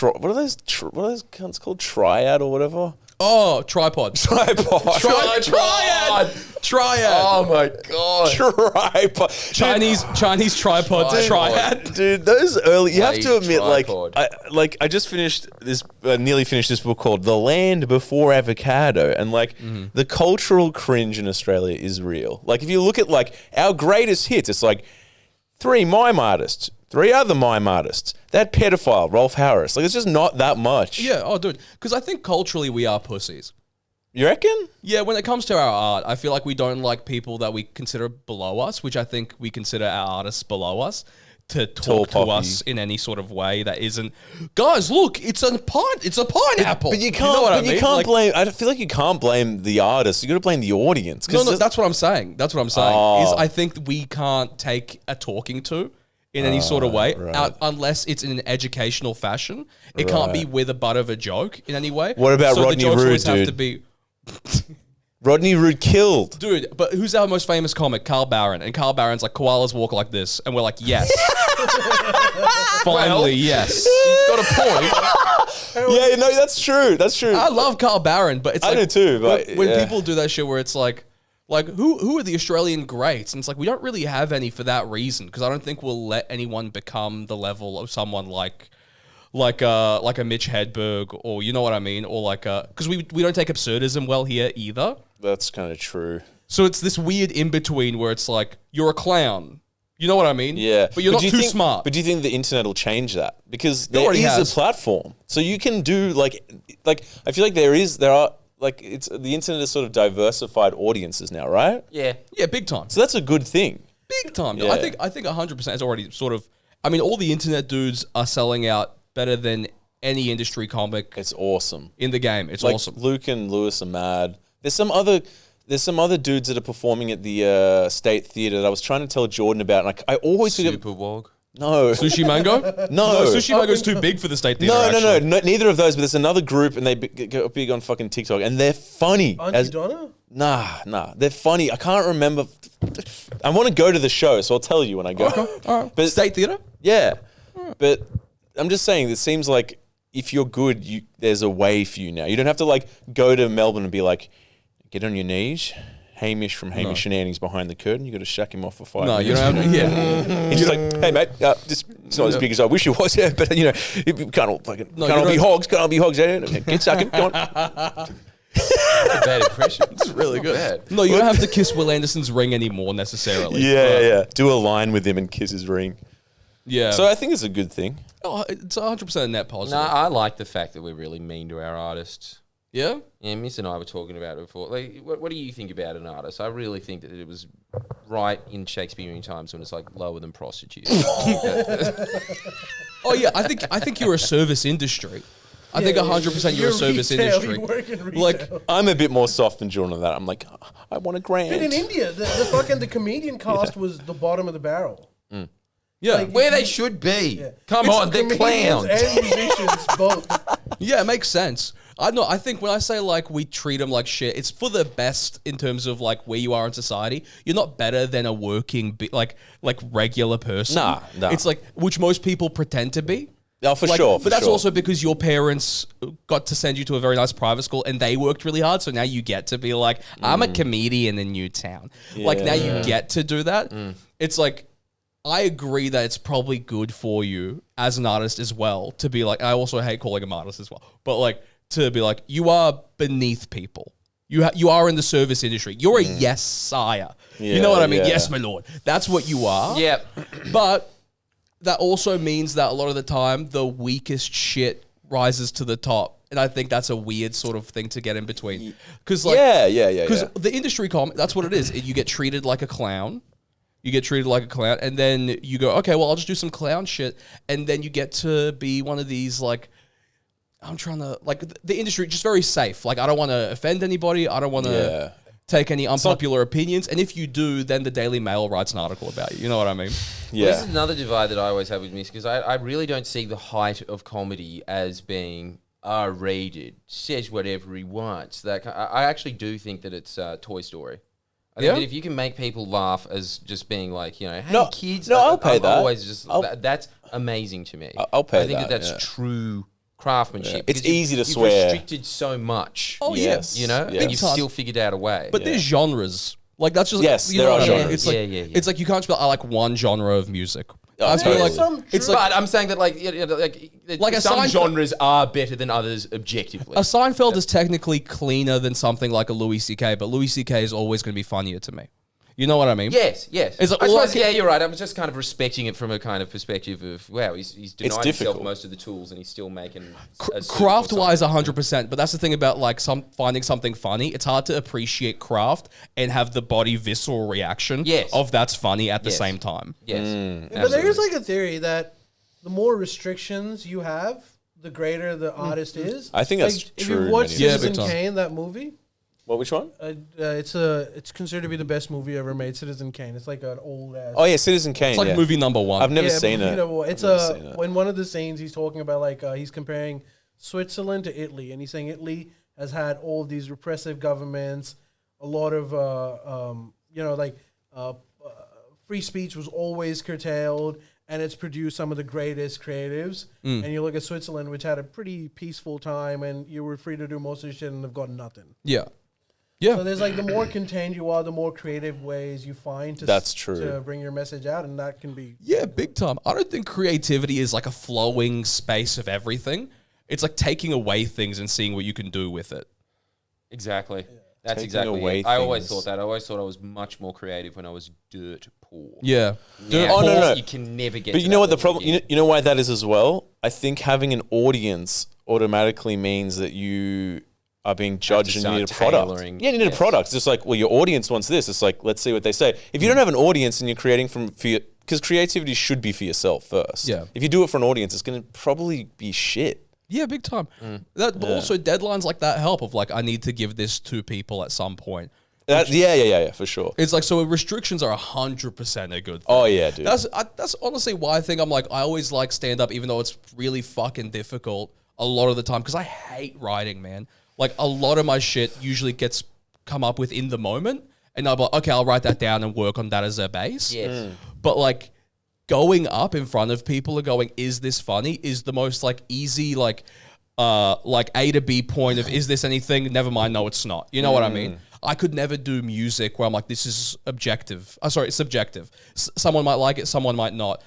What are those cunts called? Triad or whatever. Oh, tripod. Tripod. Triad. Triad. Oh, my God. Tripod. Chinese tripod Dude. triad. Dude, those early. You have to Wave admit, tripod. I just finished this, nearly finished this book called "The Land Before Avocado," and the cultural cringe in Australia is real. Like, if you look at like our greatest hits, it's like 3 mime artists, 3 other mime artists, that pedophile Rolf Harris. Like, it's just not that much. Yeah, oh, dude. Because I think culturally we are pussies. You reckon? Yeah, when it comes to our art, I feel like we don't like people that we consider below us, which I think we consider our artists below us, to talk to us in any sort of way that isn't, guys, look, it's a pineapple. But you can't. know what I You mean? can't Like, blame. I feel like you can't blame the artist. You got to blame the audience. No, that's what I'm saying. That's what I'm saying. Oh. Is I think we can't take a talking to in any sort of way unless it's in an educational fashion. It can't be with a butt of a joke in any way. What about Rodney the jokes Rude, always have dude? to be, Rodney Rude killed. dude. But who's our most famous comic? Carl Barron. And Carl Barron's like, koalas walk like this, and we're like, yes. Finally, yes. He's got a point. Yeah, no, that's true. That's true. I love Carl Barron, but it's I like, do too, but when yeah. people do that shit where it's like who are the Australian greats? And it's like, we don't really have any for that reason, because I don't think we'll let anyone become the level of someone like a Mitch Hedberg, or you know what I mean, or like because we don't take absurdism well here either. That's kind of true. So it's this weird in between where it's like, you're a clown. You know what I mean? Yeah. But you're not do you too think, smart. But do you think the internet will change that? Because there already is has. a platform. So you can do like I feel like there are like it's the internet has sort of diversified audiences now, right? Yeah. Yeah, big time. So that's a good thing. Big time. Yeah. I think 100% is already sort of, I mean, all the internet dudes are selling out better than any industry comic It's awesome. in the game. It's Like awesome. Luke and Lewis are mad. There's some other dudes that are performing at the State Theatre that I was trying to tell Jordan about. And I always forget. Super Wog. No. Sushi Mango? No. Sushi Mango's too big for the State Theatre. No, neither of those. But there's another group, and they go big on fucking TikTok, and they're funny. Auntie Donna? Nah, they're funny. I can't remember. I want to go to the show, so I'll tell you when I go. All right. But State Theatre? yeah, but I'm just saying, it seems like if you're good, there's a way for you now. You don't have to like go to Melbourne and be like, get on your knees. Hamish from Hamish Shenanigans behind the curtain. You got to shack him off for 5 No, minutes. you don't have to. Yeah. He's just like, hey mate, it's not as big as I wish it was, yeah, but you know, it can't all fucking No, can't you all be don't- hogs, can't all be hogs. Yeah, get sucking, go on. Not a bad impression. It's Really good. No, you don't have to kiss Will Anderson's ring anymore necessarily. Yeah. Do a line with him and kiss his ring. Yeah. So I think it's a good thing. It's 100% a net No, positive. I like the fact that we're really mean to our artists. Yeah? Yeah, Miss and I were talking about it before. Like, what do you think about an artist? I really think that it was right in Shakespearean times when it's like lower than prostitutes. Oh yeah, I think you're a service industry. I think 100% you're a service retail, industry. you work in retail. Like, I'm a bit more soft than Jonah on that. I'm like, I want a grand. And in India, the comedian cast was the bottom of the barrel. yeah. Like, Where they should be. Yeah. Come It's on, they're comedians clowns. and musicians both. Yeah, it makes sense. I think when I say like we treat them like shit, it's for the best in terms of like where you are in society. You're not better than a working like regular person. Nah. It's like which most people pretend to be. Oh, for Like, sure. But that's also because your parents got to send you to a very nice private school and they worked really hard. So now you get to be like, I'm a comedian in Newtown. Like now you get to do that. It's like, I agree that it's probably good for you as an artist as well to be like, I also hate calling them artists as well, but like to be like, you are beneath people. You are in the service industry. You're a yes, sire. You know what I mean? Yeah. Yes, my lord. That's what you are. Yeah. But that also means that a lot of the time, the weakest shit rises to the top. And I think that's a weird sort of thing to get in between. Because like, Because the industry that's what it is. You get treated like a clown. And then you go, okay, well, I'll just do some clown shit. And then you get to be one of these, like, I'm trying to, like, the industry, just very safe. Like, I don't want to offend anybody. I don't want to take any unpopular opinions. And if you do, then the Daily Mail writes an article about you. You know what I mean? Yeah. Well, this is another divide that I always have with Miss, because I really don't see the height of comedy as being R-rated, says whatever he wants. I actually do think that it's Toy Story. I think that if you can make people laugh as just being like, you know, hey, kids. I'll pay I'm that. Always just, that's amazing to me. I'll pay I think that, that's yeah. true craftsmanship. It's because easy to you've swear. restricted so much. Oh, Yes. yeah. You know, Yeah. and you've still figured out a way. But there's genres. Like, that's just, Yes, you know there what are I mean? genres. It's like, Yeah. it's like you can't just be like, I like one genre of music. Oh, I feel totally. like, Some it's true- like, But I'm saying that like a some Seinfeld- genres are better than others objectively. a Seinfeld is technically cleaner than something like a Louis C.K., but Louis C.K. is always going to be funnier to me. You know what I mean? Yes. It's like, I well, suppose, yeah, you're right. I was just kind of respecting it from a kind of perspective of, wow, he's denied himself difficult. most of the tools and he's still making Craft-wise, 100%. But that's the thing about like finding something funny. It's hard to appreciate craft and have the body visceral reaction of that's funny at the same time. Yes. But there's like a theory that the more restrictions you have, the greater the artist is. I think that's like, true. If you watch in many ways. Citizen Kane, that movie, Which one? it's considered to be the best movie ever made. Citizen Kane. It's like an old ass. Oh yeah, Citizen Kane. It's like yeah. movie number one. I've never seen it. It's in one of the scenes he's talking about like he's comparing Switzerland to Italy, and he's saying Italy has had all of these repressive governments, a lot of free speech was always curtailed, and it's produced some of the greatest creatives. And you look at Switzerland, which had a pretty peaceful time, and you were free to do most of the shit, and they've got nothing. Yeah. So there's like the more contained you are, the more creative ways you find to That's true. to bring your message out, and that can be Yeah, big time. I don't think creativity is like a flowing space of everything. It's like taking away things and seeing what you can do with it. Exactly. That's Taking exactly away it. I always things. thought that. I always thought I was much more creative when I was dirt poor. Yeah. Yeah, Oh, no. you can never get But to you know that what the level problem? again. You know why that is as well. I think having an audience automatically means that you are being judged and you need a start product. tailoring, Yeah, you need yes. a product. It's just like, well, your audience wants this. It's like, let's see what they say. If you don't have an audience and you're creating because creativity should be for yourself first. Yeah. If you do it for an audience, it's going to probably be shit. Yeah, big time. But also deadlines like that help of like, I need to give this to people at some point. Yeah, for sure. It's like, so restrictions are 100% a good thing. Oh yeah, dude. That's honestly why I think I'm like, I always like stand up, even though it's really fucking difficult a lot of the time, because I hate writing, man. Like a lot of my shit usually gets come up with in the moment, and I'll be like, okay, I'll write that down and work on that as a base. Yes. But like going up in front of people and going, is this funny? Is the most like easy like A to B point of, is this anything? Never mind, no, it's not. You know what I mean? I could never do music where I'm like, this is objective. It's subjective. Someone might like it, someone might not.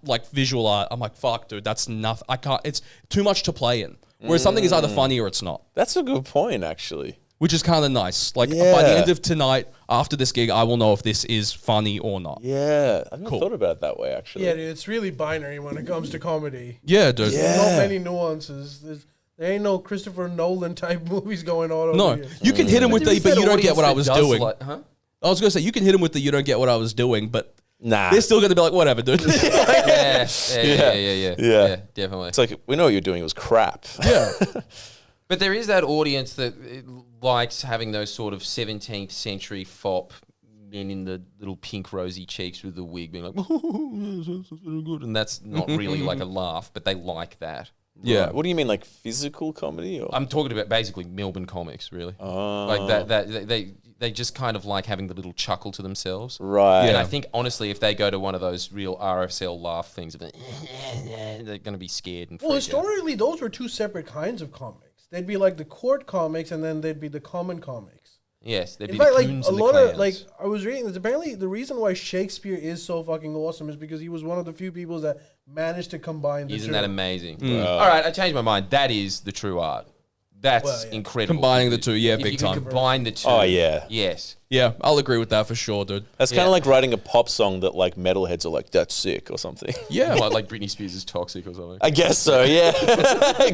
Like visual art, I'm like, fuck, dude, that's nothing. I can't. It's too much to play in. Whereas something is either funny or it's not, That's a good point, actually. which is kind of nice. Like by the Yeah. end of tonight, after this gig, I will know if this is funny or not. Yeah, I've never thought about it that way, actually. yeah, dude, it's really binary when it comes to comedy. Yeah, dude. Yeah. There's not many nuances. There ain't no Christopher Nolan type movies going on over No, here. you can hit him with the, but you don't get what I was doing. Huh? I was gonna say you can hit him with the, you don't get what I was doing, but Nah. they're still gonna be like, whatever, dude. Yeah, definitely. It's like, we know what you're doing. It was crap. Yeah. But there is that audience that likes having those sort of 17th century fop men in the little pink rosy cheeks with the wig being like, good. And that's not really like a laugh, but they like that. Yeah. What do you mean, like physical comedy? Or? I'm talking about basically Melbourne comics, really. Like that they just kind of like having the little chuckle to themselves. Right. And Yeah. I think, honestly, if they go to one of those real RSL laugh things, they're going to be scared and freak Well, out. historically, those were two separate kinds of comics. They'd be like the court comics, and then there'd be the common comics. Yes, there'd In be the fact, like coons a and the lot of clowns. like I was reading this. Apparently, the reason why Shakespeare is so fucking awesome is because he was one of the few people that managed to combine the Isn't two. that amazing? All right, I changed my mind. That is the true art. That's Well, yeah. incredible. Combining the two, yeah, if big you can time. combine the two. Oh, yeah. Yes. Yeah, I'll agree with that for sure, dude. That's kind Yeah. of like writing a pop song that like metalheads are like, that's sick or something. Yeah. Like Britney Spears is toxic or something. I guess so, yeah.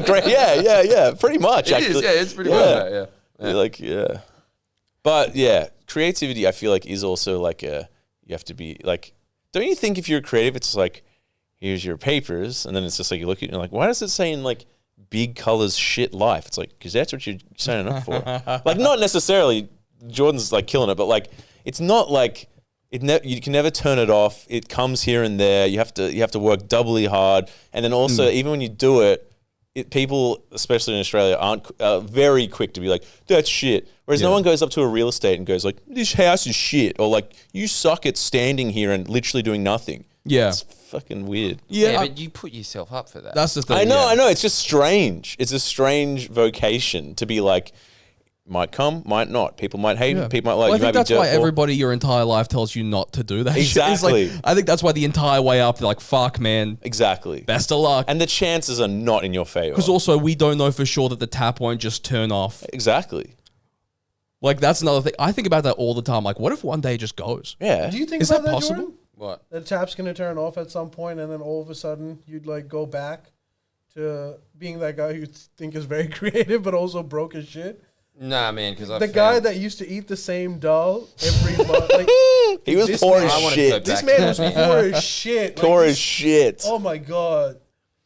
Great, yeah, pretty much, It actually. is, yeah, it's pretty much that, yeah. You're like, yeah. But yeah, creativity, I feel like, is also like you have to be like, don't you think if you're creative, it's like, here's your papers, and then it's just like, you look at it and you're like, why does it say in like big colors shit life? It's like, because that's what you're signing up for. Like, not necessarily, Jordan's like killing it, but like, it's not like, you can never turn it off. It comes here and there. You have to work doubly hard. And then also, even when you do it, people, especially in Australia, aren't very quick to be like, that's shit. Whereas no one goes up to a real estate and goes like, this house is shit. Or like, you suck at standing here and literally doing nothing. Yeah. It's fucking weird. Yeah, but you put yourself up for that. That's the thing. I know, yeah. I know. It's just strange. It's a strange vocation to be like, might come, might not. People might hate it. People might like Well, I you. think might that's be why dirtball. everybody your entire life tells you not to do that. shit. It's Exactly. like, I think that's why the entire way up, they're like, fuck, man, Exactly. best of luck. And the chances are not in your favor. Because also, we don't know for sure that the tap won't just turn off. Exactly. Like, that's another thing. I think about that all the time. Like, what if one day it just goes? Yeah. Do you think Is about that that, possible? Jordan? What? The tap's gonna turn off at some point, and then all of a sudden you'd like go back to being that guy you think is very creative, but also broke as shit. Nah, man, because The guy that used to eat the same doll every month. Like, He was this poor man- as I wanna go shit. back. this man was poor as shit. Poor Like, as shit. oh my god.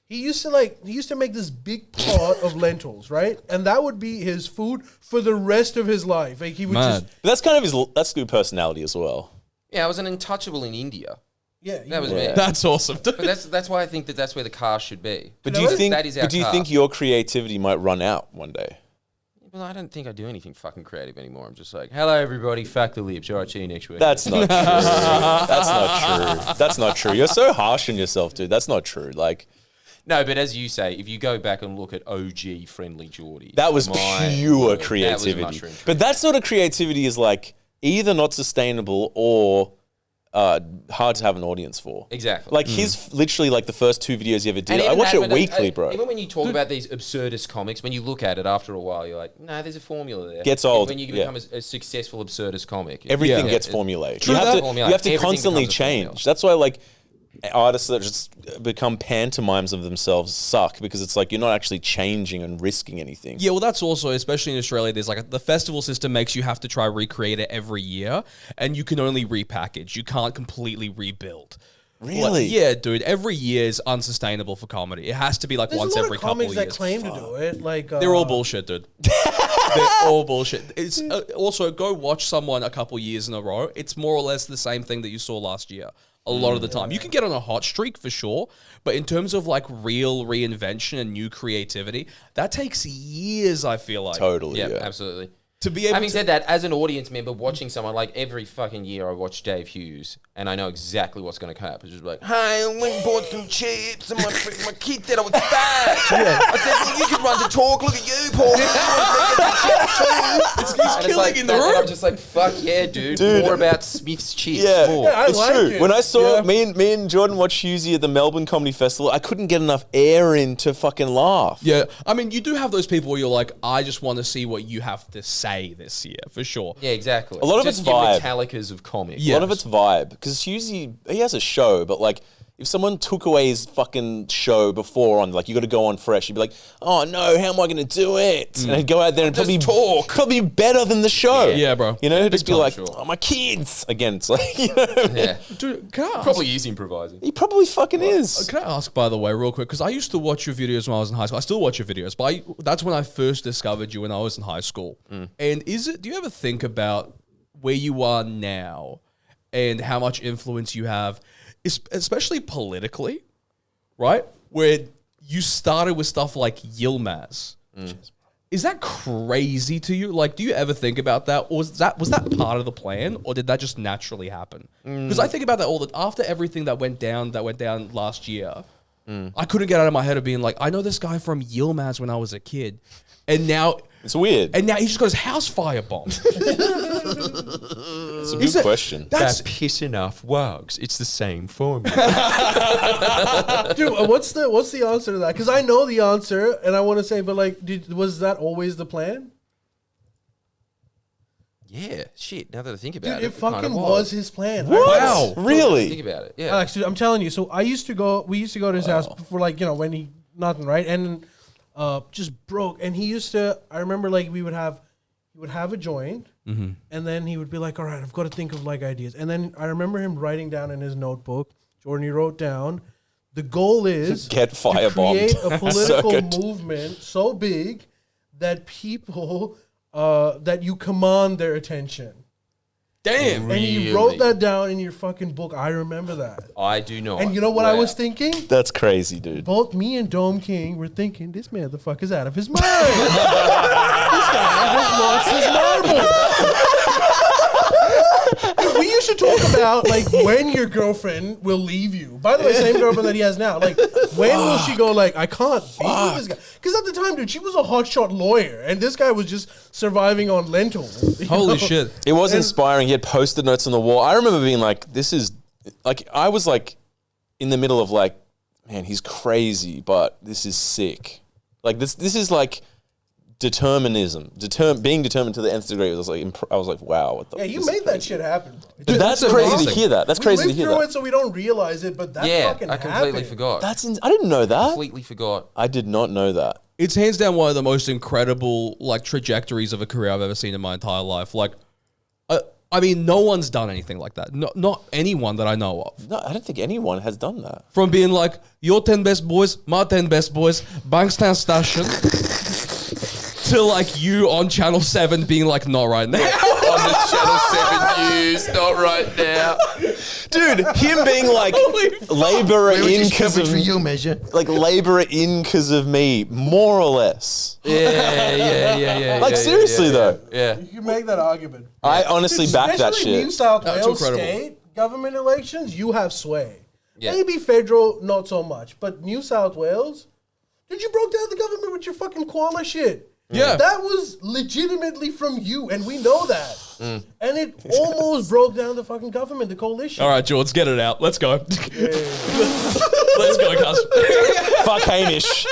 He used to make this big pot of lentils, right? And that would be his food for the rest of his life. Like he would Man. just But that's kind of that's good personality as well. Yeah, I was an untouchable in India. yeah. That was Yeah. me. That's awesome, dude. But that's why I think that's where the car should be. But You do know you what? think? That is our But do you car. think your creativity might run out one day? Well, I don't think I do anything fucking creative anymore. I'm just like, hello everybody, fuck the lips. All right, see you next week. That's not true. That's not true. That's not true. You're so harsh on yourself, dude. That's not true. Like No, but as you say, if you go back and look at OG Friendlyjordies, that was my pure word, that was a creativity. mushroom tree. But that sort of creativity is like either not sustainable or hard to have an audience for. Exactly. Like his literally like the first 2 videos he ever did. And I even watch that, it when weekly, bro. Even when you talk about these absurdist comics, when you look at it after a while, you're like, no, there's a formula there. Gets old, When you yeah. become a successful absurdist comic, Everything Yeah. gets formulated. True You have that. to, Formula. you have to Everything constantly becomes a formula. change. That's why like artists that just become pantomimes of themselves suck because it's like you're not actually changing and risking anything. Yeah, well, that's also, especially in Australia, there's like the festival system makes you have to try recreate it every year, and you can only repackage. You can't completely rebuild. Really? Like, yeah, dude. Every year is unsustainable for comedy. It has to be like there's once a lot every of couple comics of that years. claim to do it. Like They're all bullshit, dude. They're all bullshit. It's also go watch someone a couple years in a row. It's more or less the same thing that you saw last year. A lot of the time, you can get on a hot streak for sure, but in terms of like real reinvention and new creativity, that takes years. I feel like Totally. Yeah, Yeah. absolutely. to be able. Having to, said that, as an audience member watching someone, like every fucking year I watch Dave Hughes and I know exactly what's going to happen. It's just like, hey, I went and bought some chips and my kid said I was fat. I said, well, you can run to talk. Look at you, Paul. You want to get some chips too? he's And it's killing like in the that, and room. I'm just like, fuck yeah, dude. Dude. More about Smith's chips. Yeah, More. I it's like true. it. When I saw Yeah. me and Jordan watch Hughesy at the Melbourne Comedy Festival, I couldn't get enough air in to fucking laugh. Yeah, I mean, you do have those people where you're like, I just want to see what you have to say this year, for sure. Yeah, exactly. A lot of Just it's your vibe. Metallicas of comics. A lot of it's vibe because Hughesy, he has a show, but like if someone took away his fucking show before on like you got to go on fresh, you'd be like, oh no, how am I going to do it? And he'd go out there and Just probably better than the show. Yeah, bro. You know, he'd just be time, like, sure. oh my kids. Again, it's like, you know, Yeah. Dude, can I ask, Probably is improvising. he probably fucking is. can I ask, by the way, real quick, because I used to watch your videos when I was in high school. I still watch your videos, but that's when I first discovered you when I was in high school. And do you ever think about where you are now and how much influence you have, especially politically, right? Where you started with stuff like Yilmaz. Is that crazy to you? Like, do you ever think about that? Or was that part of the plan, or did that just naturally happen? Because I think about that all the after everything that went down last year. I couldn't get out of my head of being like, I know this guy from Yilmaz when I was a kid, and now It's weird. he just got his house firebombed. It's a good question. That's pissing off wogs. It's the same formula. Dude, what's the answer to that? Because I know the answer, and I want to say, but like, was that always the plan? Yeah, shit. Now that I think about Dude, it fucking kind of was his plan. What? Wow. Think Really? about it. Yeah. Alex, dude, I'm telling you. So we used to go to his house for like, when he nothing, right? And just broke. And I remember like he would have a joint, and then he would be like, all right, I've got to think of like ideas. And then I remember him writing down in his notebook, Jordan, he wrote down, the goal is Get to firebombed. create a political Circuit. movement so big that people, that you command their attention. damn. And you wrote that down in your fucking book. I remember that. I do not. And you know what I Wow. was thinking? That's crazy, dude. Both me and Dome King were thinking, this motherfucker's out of his mind. This guy has lost his marbles. Dude, we used to talk about like when your girlfriend will leave you. By the way, same girlfriend that he has now. Like, when will she go like, I can't be with this guy? Because at the time, dude, she was a hotshot lawyer, and this guy was just surviving on lentils. you Holy know? shit. It was inspiring. He had post-it notes on the wall. I remember being like, this is, like, I was like in the middle of like, man, he's crazy, but this is sick. Like, this is like determinism, being determined to the nth degree. Was like, I was like, wow, what the? Yeah, you made that shit happen, bro. Dude, that's crazy to hear that. That's crazy to We hear lived through that. it, so we don't realize it, but that fucking I completely happened. forgot. I didn't know that. Completely forgot. I did not know that. It's hands down one of the most incredible like trajectories of a career I've ever seen in my entire life. Like, I mean, no one's done anything like that. Not anyone that I know of. No, I don't think anyone has done that. From being like, your 10 best boys, my 10 best boys, Bankstown Station, to like you on Channel 7 being like, not right now. On the Channel 7 News, not right now. Dude, him being like labourer in because of you, Measure. like labourer in because of me, more or less. Yeah. Like seriously though, Yeah. You can make that argument. I honestly back that Especially New shit. South That's Wales incredible. state government elections, you have sway. Yeah. Maybe federal, not so much. But New South Wales, dude, you broke down the government with your fucking koala shit. Yeah. That was legitimately from you, and we know that. And it almost broke down the fucking government, the coalition. All right, George, get it out. Let's go. Let's go, cuz. Fuck Hamish.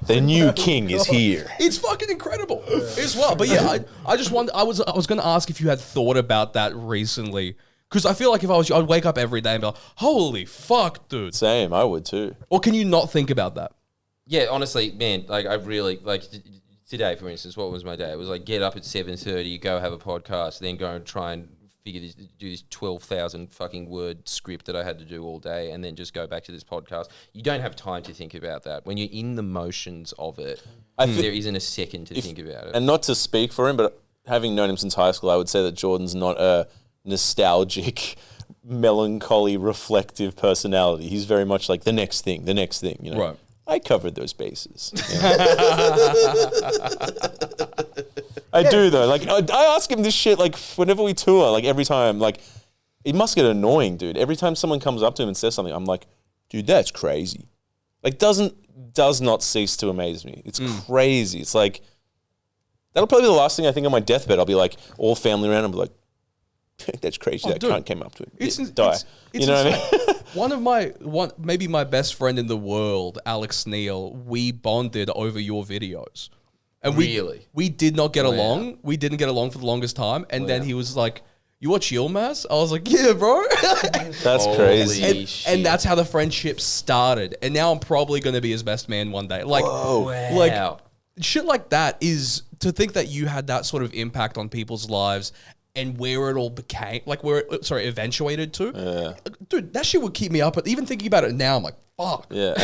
The new king is here. It's fucking incredible as well. But yeah, I just wonder. I was going to ask if you had thought about that recently, because I feel like if I was you, I'd wake up every day and be like, "Holy fuck, dude!" Same, I would too. Or can you not think about that? Yeah, honestly, man, like I really like today, for instance. What was my day? It was like get up at 7:30, go have a podcast, then go and try and do this 12,000 fucking word script that I had to do all day, and then just go back to this podcast. You don't have time to think about that when you're in the motions of it. There isn't a second to think about it. And not to speak for him, but having known him since high school, I would say that Jordan's not a nostalgic, melancholy, reflective personality. He's very much like the next thing, you know. Right. I covered those bases. I do though. Like I ask him this shit like whenever we tour, like every time. Like it must get annoying, dude. Every time someone comes up to him and says something, I'm like, dude, that's crazy. Like does not cease to amaze me. It's crazy. It's like that'll probably be the last thing I think on my deathbed. I'll be like all family around and be like, that's crazy. That dude, cunt came up to it. It's Die. it's You know what I mean? Maybe my best friend in the world, Aleks Neal, we bonded over your videos. And Really? we did not get along. We didn't get along for the longest time. And then he was like, "You watch Yilmaz?" I was like, "Yeah, bro." That's crazy. Holy shit. And that's how the friendship started. And now I'm probably going to be his best man one day. Like, Wow. shit like that is to think that you had that sort of impact on people's lives and where it all became, like where it, eventuated to. Dude, that shit would keep me up. But even thinking about it now, I'm like, fuck. Yeah,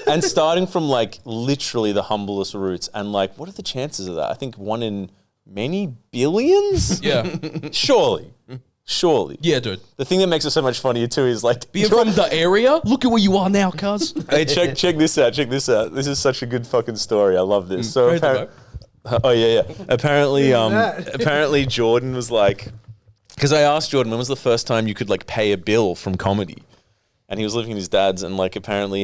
and starting from like literally the humblest roots, and like, what are the chances of that? I think 1 in many billions. Yeah. Surely. Yeah, dude. The thing that makes it so much funnier too is like Being from the area, look at where you are now, cuz. Hey, check this out. Check this out. This is such a good fucking story. I love this. So Go ahead, oh yeah. Apparently Jordan was like, because I asked Jordan when was the first time you could like pay a bill from comedy, and he was living in his dad's, and like apparently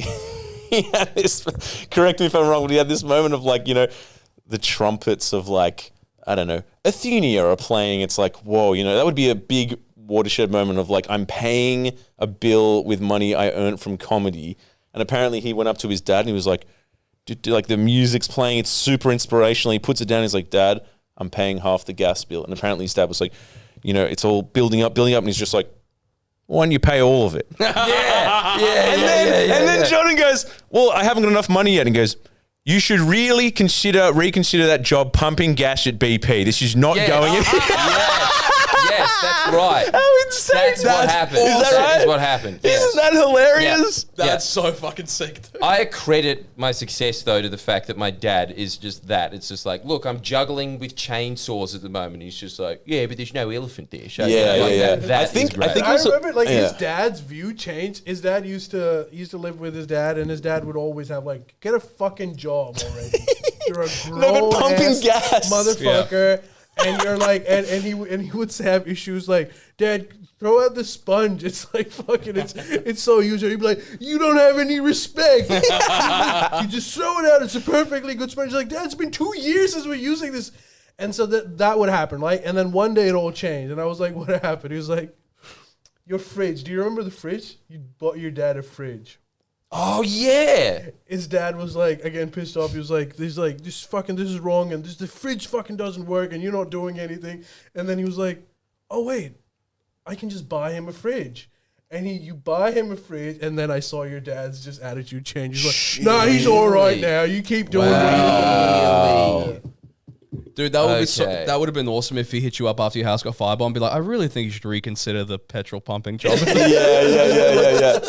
he had this. Correct me if I'm wrong, but he had this moment of like, you know, the trumpets of like, I don't know, Athenia are playing. It's like, whoa, you know, that would be a big watershed moment of like, I'm paying a bill with money I earned from comedy. And apparently he went up to his dad and he was like, like the music's playing, it's super inspirational. He puts it down. He's like, Dad, I'm paying half the gas bill. And apparently his dad was like, you know, it's all building up. And he's just like, why don't you pay all of it? And then Jordan goes, well, I haven't got enough money yet. And goes, you should really reconsider that job pumping gas at BP. This is not going in. Yes, that's right. How insane. That's what happened. Is that That right? is what happened. Yes. Isn't that hilarious? Yeah. That's so fucking sick, dude. I credit my success though to the fact that my dad is just that. It's just like, look, I'm juggling with chainsaws at the moment. He's just like, yeah, but there's no elephant there. So Yeah. That I think is great. I also- remember like yeah. his dad's view changed. His dad used to live with his dad, and his dad would always have like, get a fucking job already. You're a grown pumping gas. motherfucker. And you're like, and he would have issues like, Dad, throw out the sponge. It's like fucking, it's so usual. He'd be like, you don't have any respect. You just throw it out. It's a perfectly good sponge. He's like, Dad, it's been 2 years since we're using this. And so that would happen, right? And then one day it all changed. And I was like, what happened? He was like, your fridge. Do you remember the fridge? You bought your dad a fridge. Oh yeah. His dad was like, again, pissed off. He was like, this is wrong, and the fridge fucking doesn't work, and you're not doing anything. And then he was like, oh wait, I can just buy him a fridge. And you buy him a fridge, and then I saw your dad's just attitude change. He's like, nah, he's all right now. You keep doing what you're doing. Dude, that would have been awesome if he hit you up after your house got firebombed and be like, I really think you should reconsider the petrol pumping job. Yeah.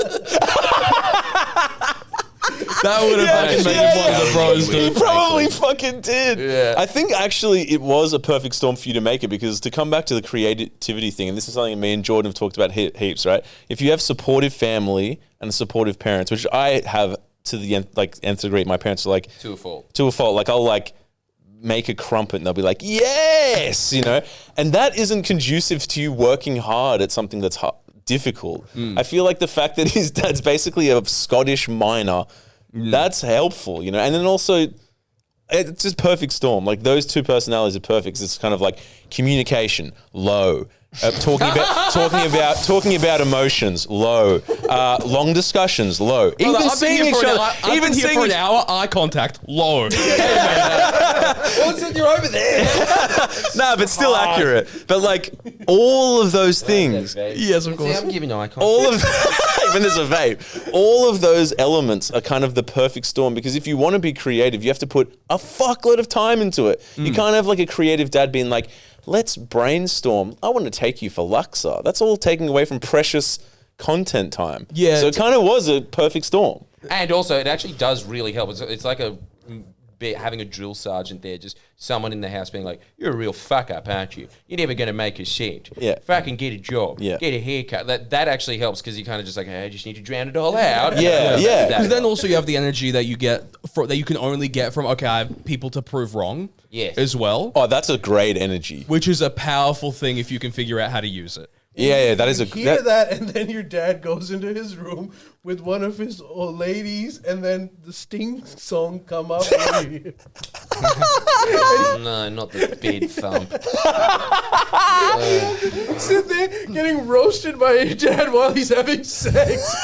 That would have fucking made him one of the bros, dude. He probably fucking did. Yeah. I think actually it was a perfect storm for you to make it, because to come back to the creativity thing, and this is something me and Jordan have talked about heaps, right? If you have supportive family and supportive parents, which I have to the nth degree, my parents are like To a fault. Like I'll like make a crumpet and they'll be like, yes, you know, and that isn't conducive to you working hard at something that's difficult. I feel like the fact that his dad's basically a Scottish miner, that's helpful, you know. And then also, it's just perfect storm. Like those two personalities are perfect. 'Cause it's kind of like communication, low. Talking about emotions, low. Long discussions, low. Even seeing each other, even here for an hour, eye contact, low. What's it? You're over there. Nah, but still accurate. But like all of those things, Yes, of course. See, I'm giving eye contact. all of even there's a vape. All of those elements are kind of the perfect storm, because if you want to be creative, you have to put a fuckload of time into it. You can't have like a creative dad being like, let's brainstorm. I want to take you for Luxor. That's all taking away from precious content time. Yeah, So it kind of was a perfect storm. And also, it actually does really help. It's like having a drill sergeant there, just someone in the house being like, you're a real fuck up, aren't you? You're never going to make a cent. Yeah. Fucking get a job. Yeah. Get a haircut. That actually helps, because you kind of just like, hey, I just need to drown it all out. Yeah. Because then also you have the energy that you get that you can only get from, okay, I have people to prove wrong. Yes. As well. Oh, that's a great energy. Which is a powerful thing if you can figure out how to use it. Yeah, that is a... You hear that, and then your dad goes into his room with one of his old ladies, and then the Sting song come up. No, not the bed thump. Sit there getting roasted by your dad while he's having sex.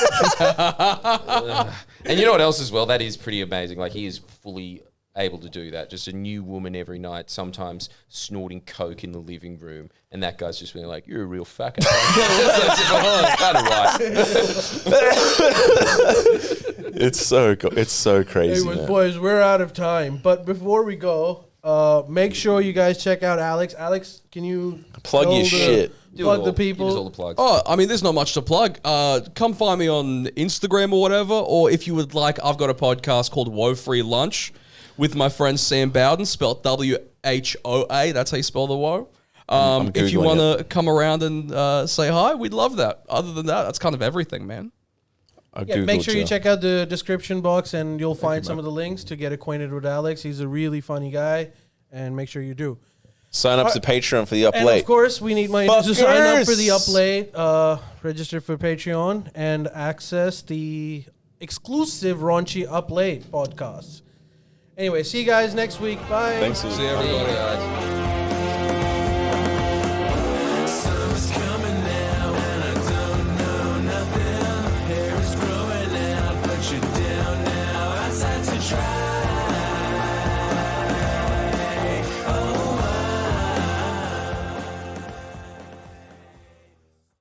And you know what else as well? That is pretty amazing. Like, he is fully able to do that. Just a new woman every night, sometimes snorting coke in the living room, and that guy's just being like, you're a real fucker. It's so crazy. Anyways, man. boys, we're out of time. But before we go, make sure you guys check out Aleks. Aleks, can you Plug your shit. Plug the Give us all people. the plugs. Oh, I mean, there's not much to plug. Come find me on Instagram or whatever, or if you would like, I've got a podcast called Woe Free Lunch with my friend Sam Bowden, spelled WHOA. That's how you spell the woe. If you want to come around and say hi, we'd love that. Other than that, that's kind of everything, man. Yeah, make sure you check out the description box, and you'll find some of the links to get acquainted with Aleks. He's a really funny guy, and make sure you do. Sign up to Patreon for the Up And Late. of course, we need money to sign up for the Fuckers! Up Late, register for Patreon, and access the exclusive Raunchy Up Late podcasts. Anyway, see you guys next week. Bye. Thanks. See everybody. guys. Summer's coming now and I don't know nothing. Hair is growing out, but you're down now. Outside to try.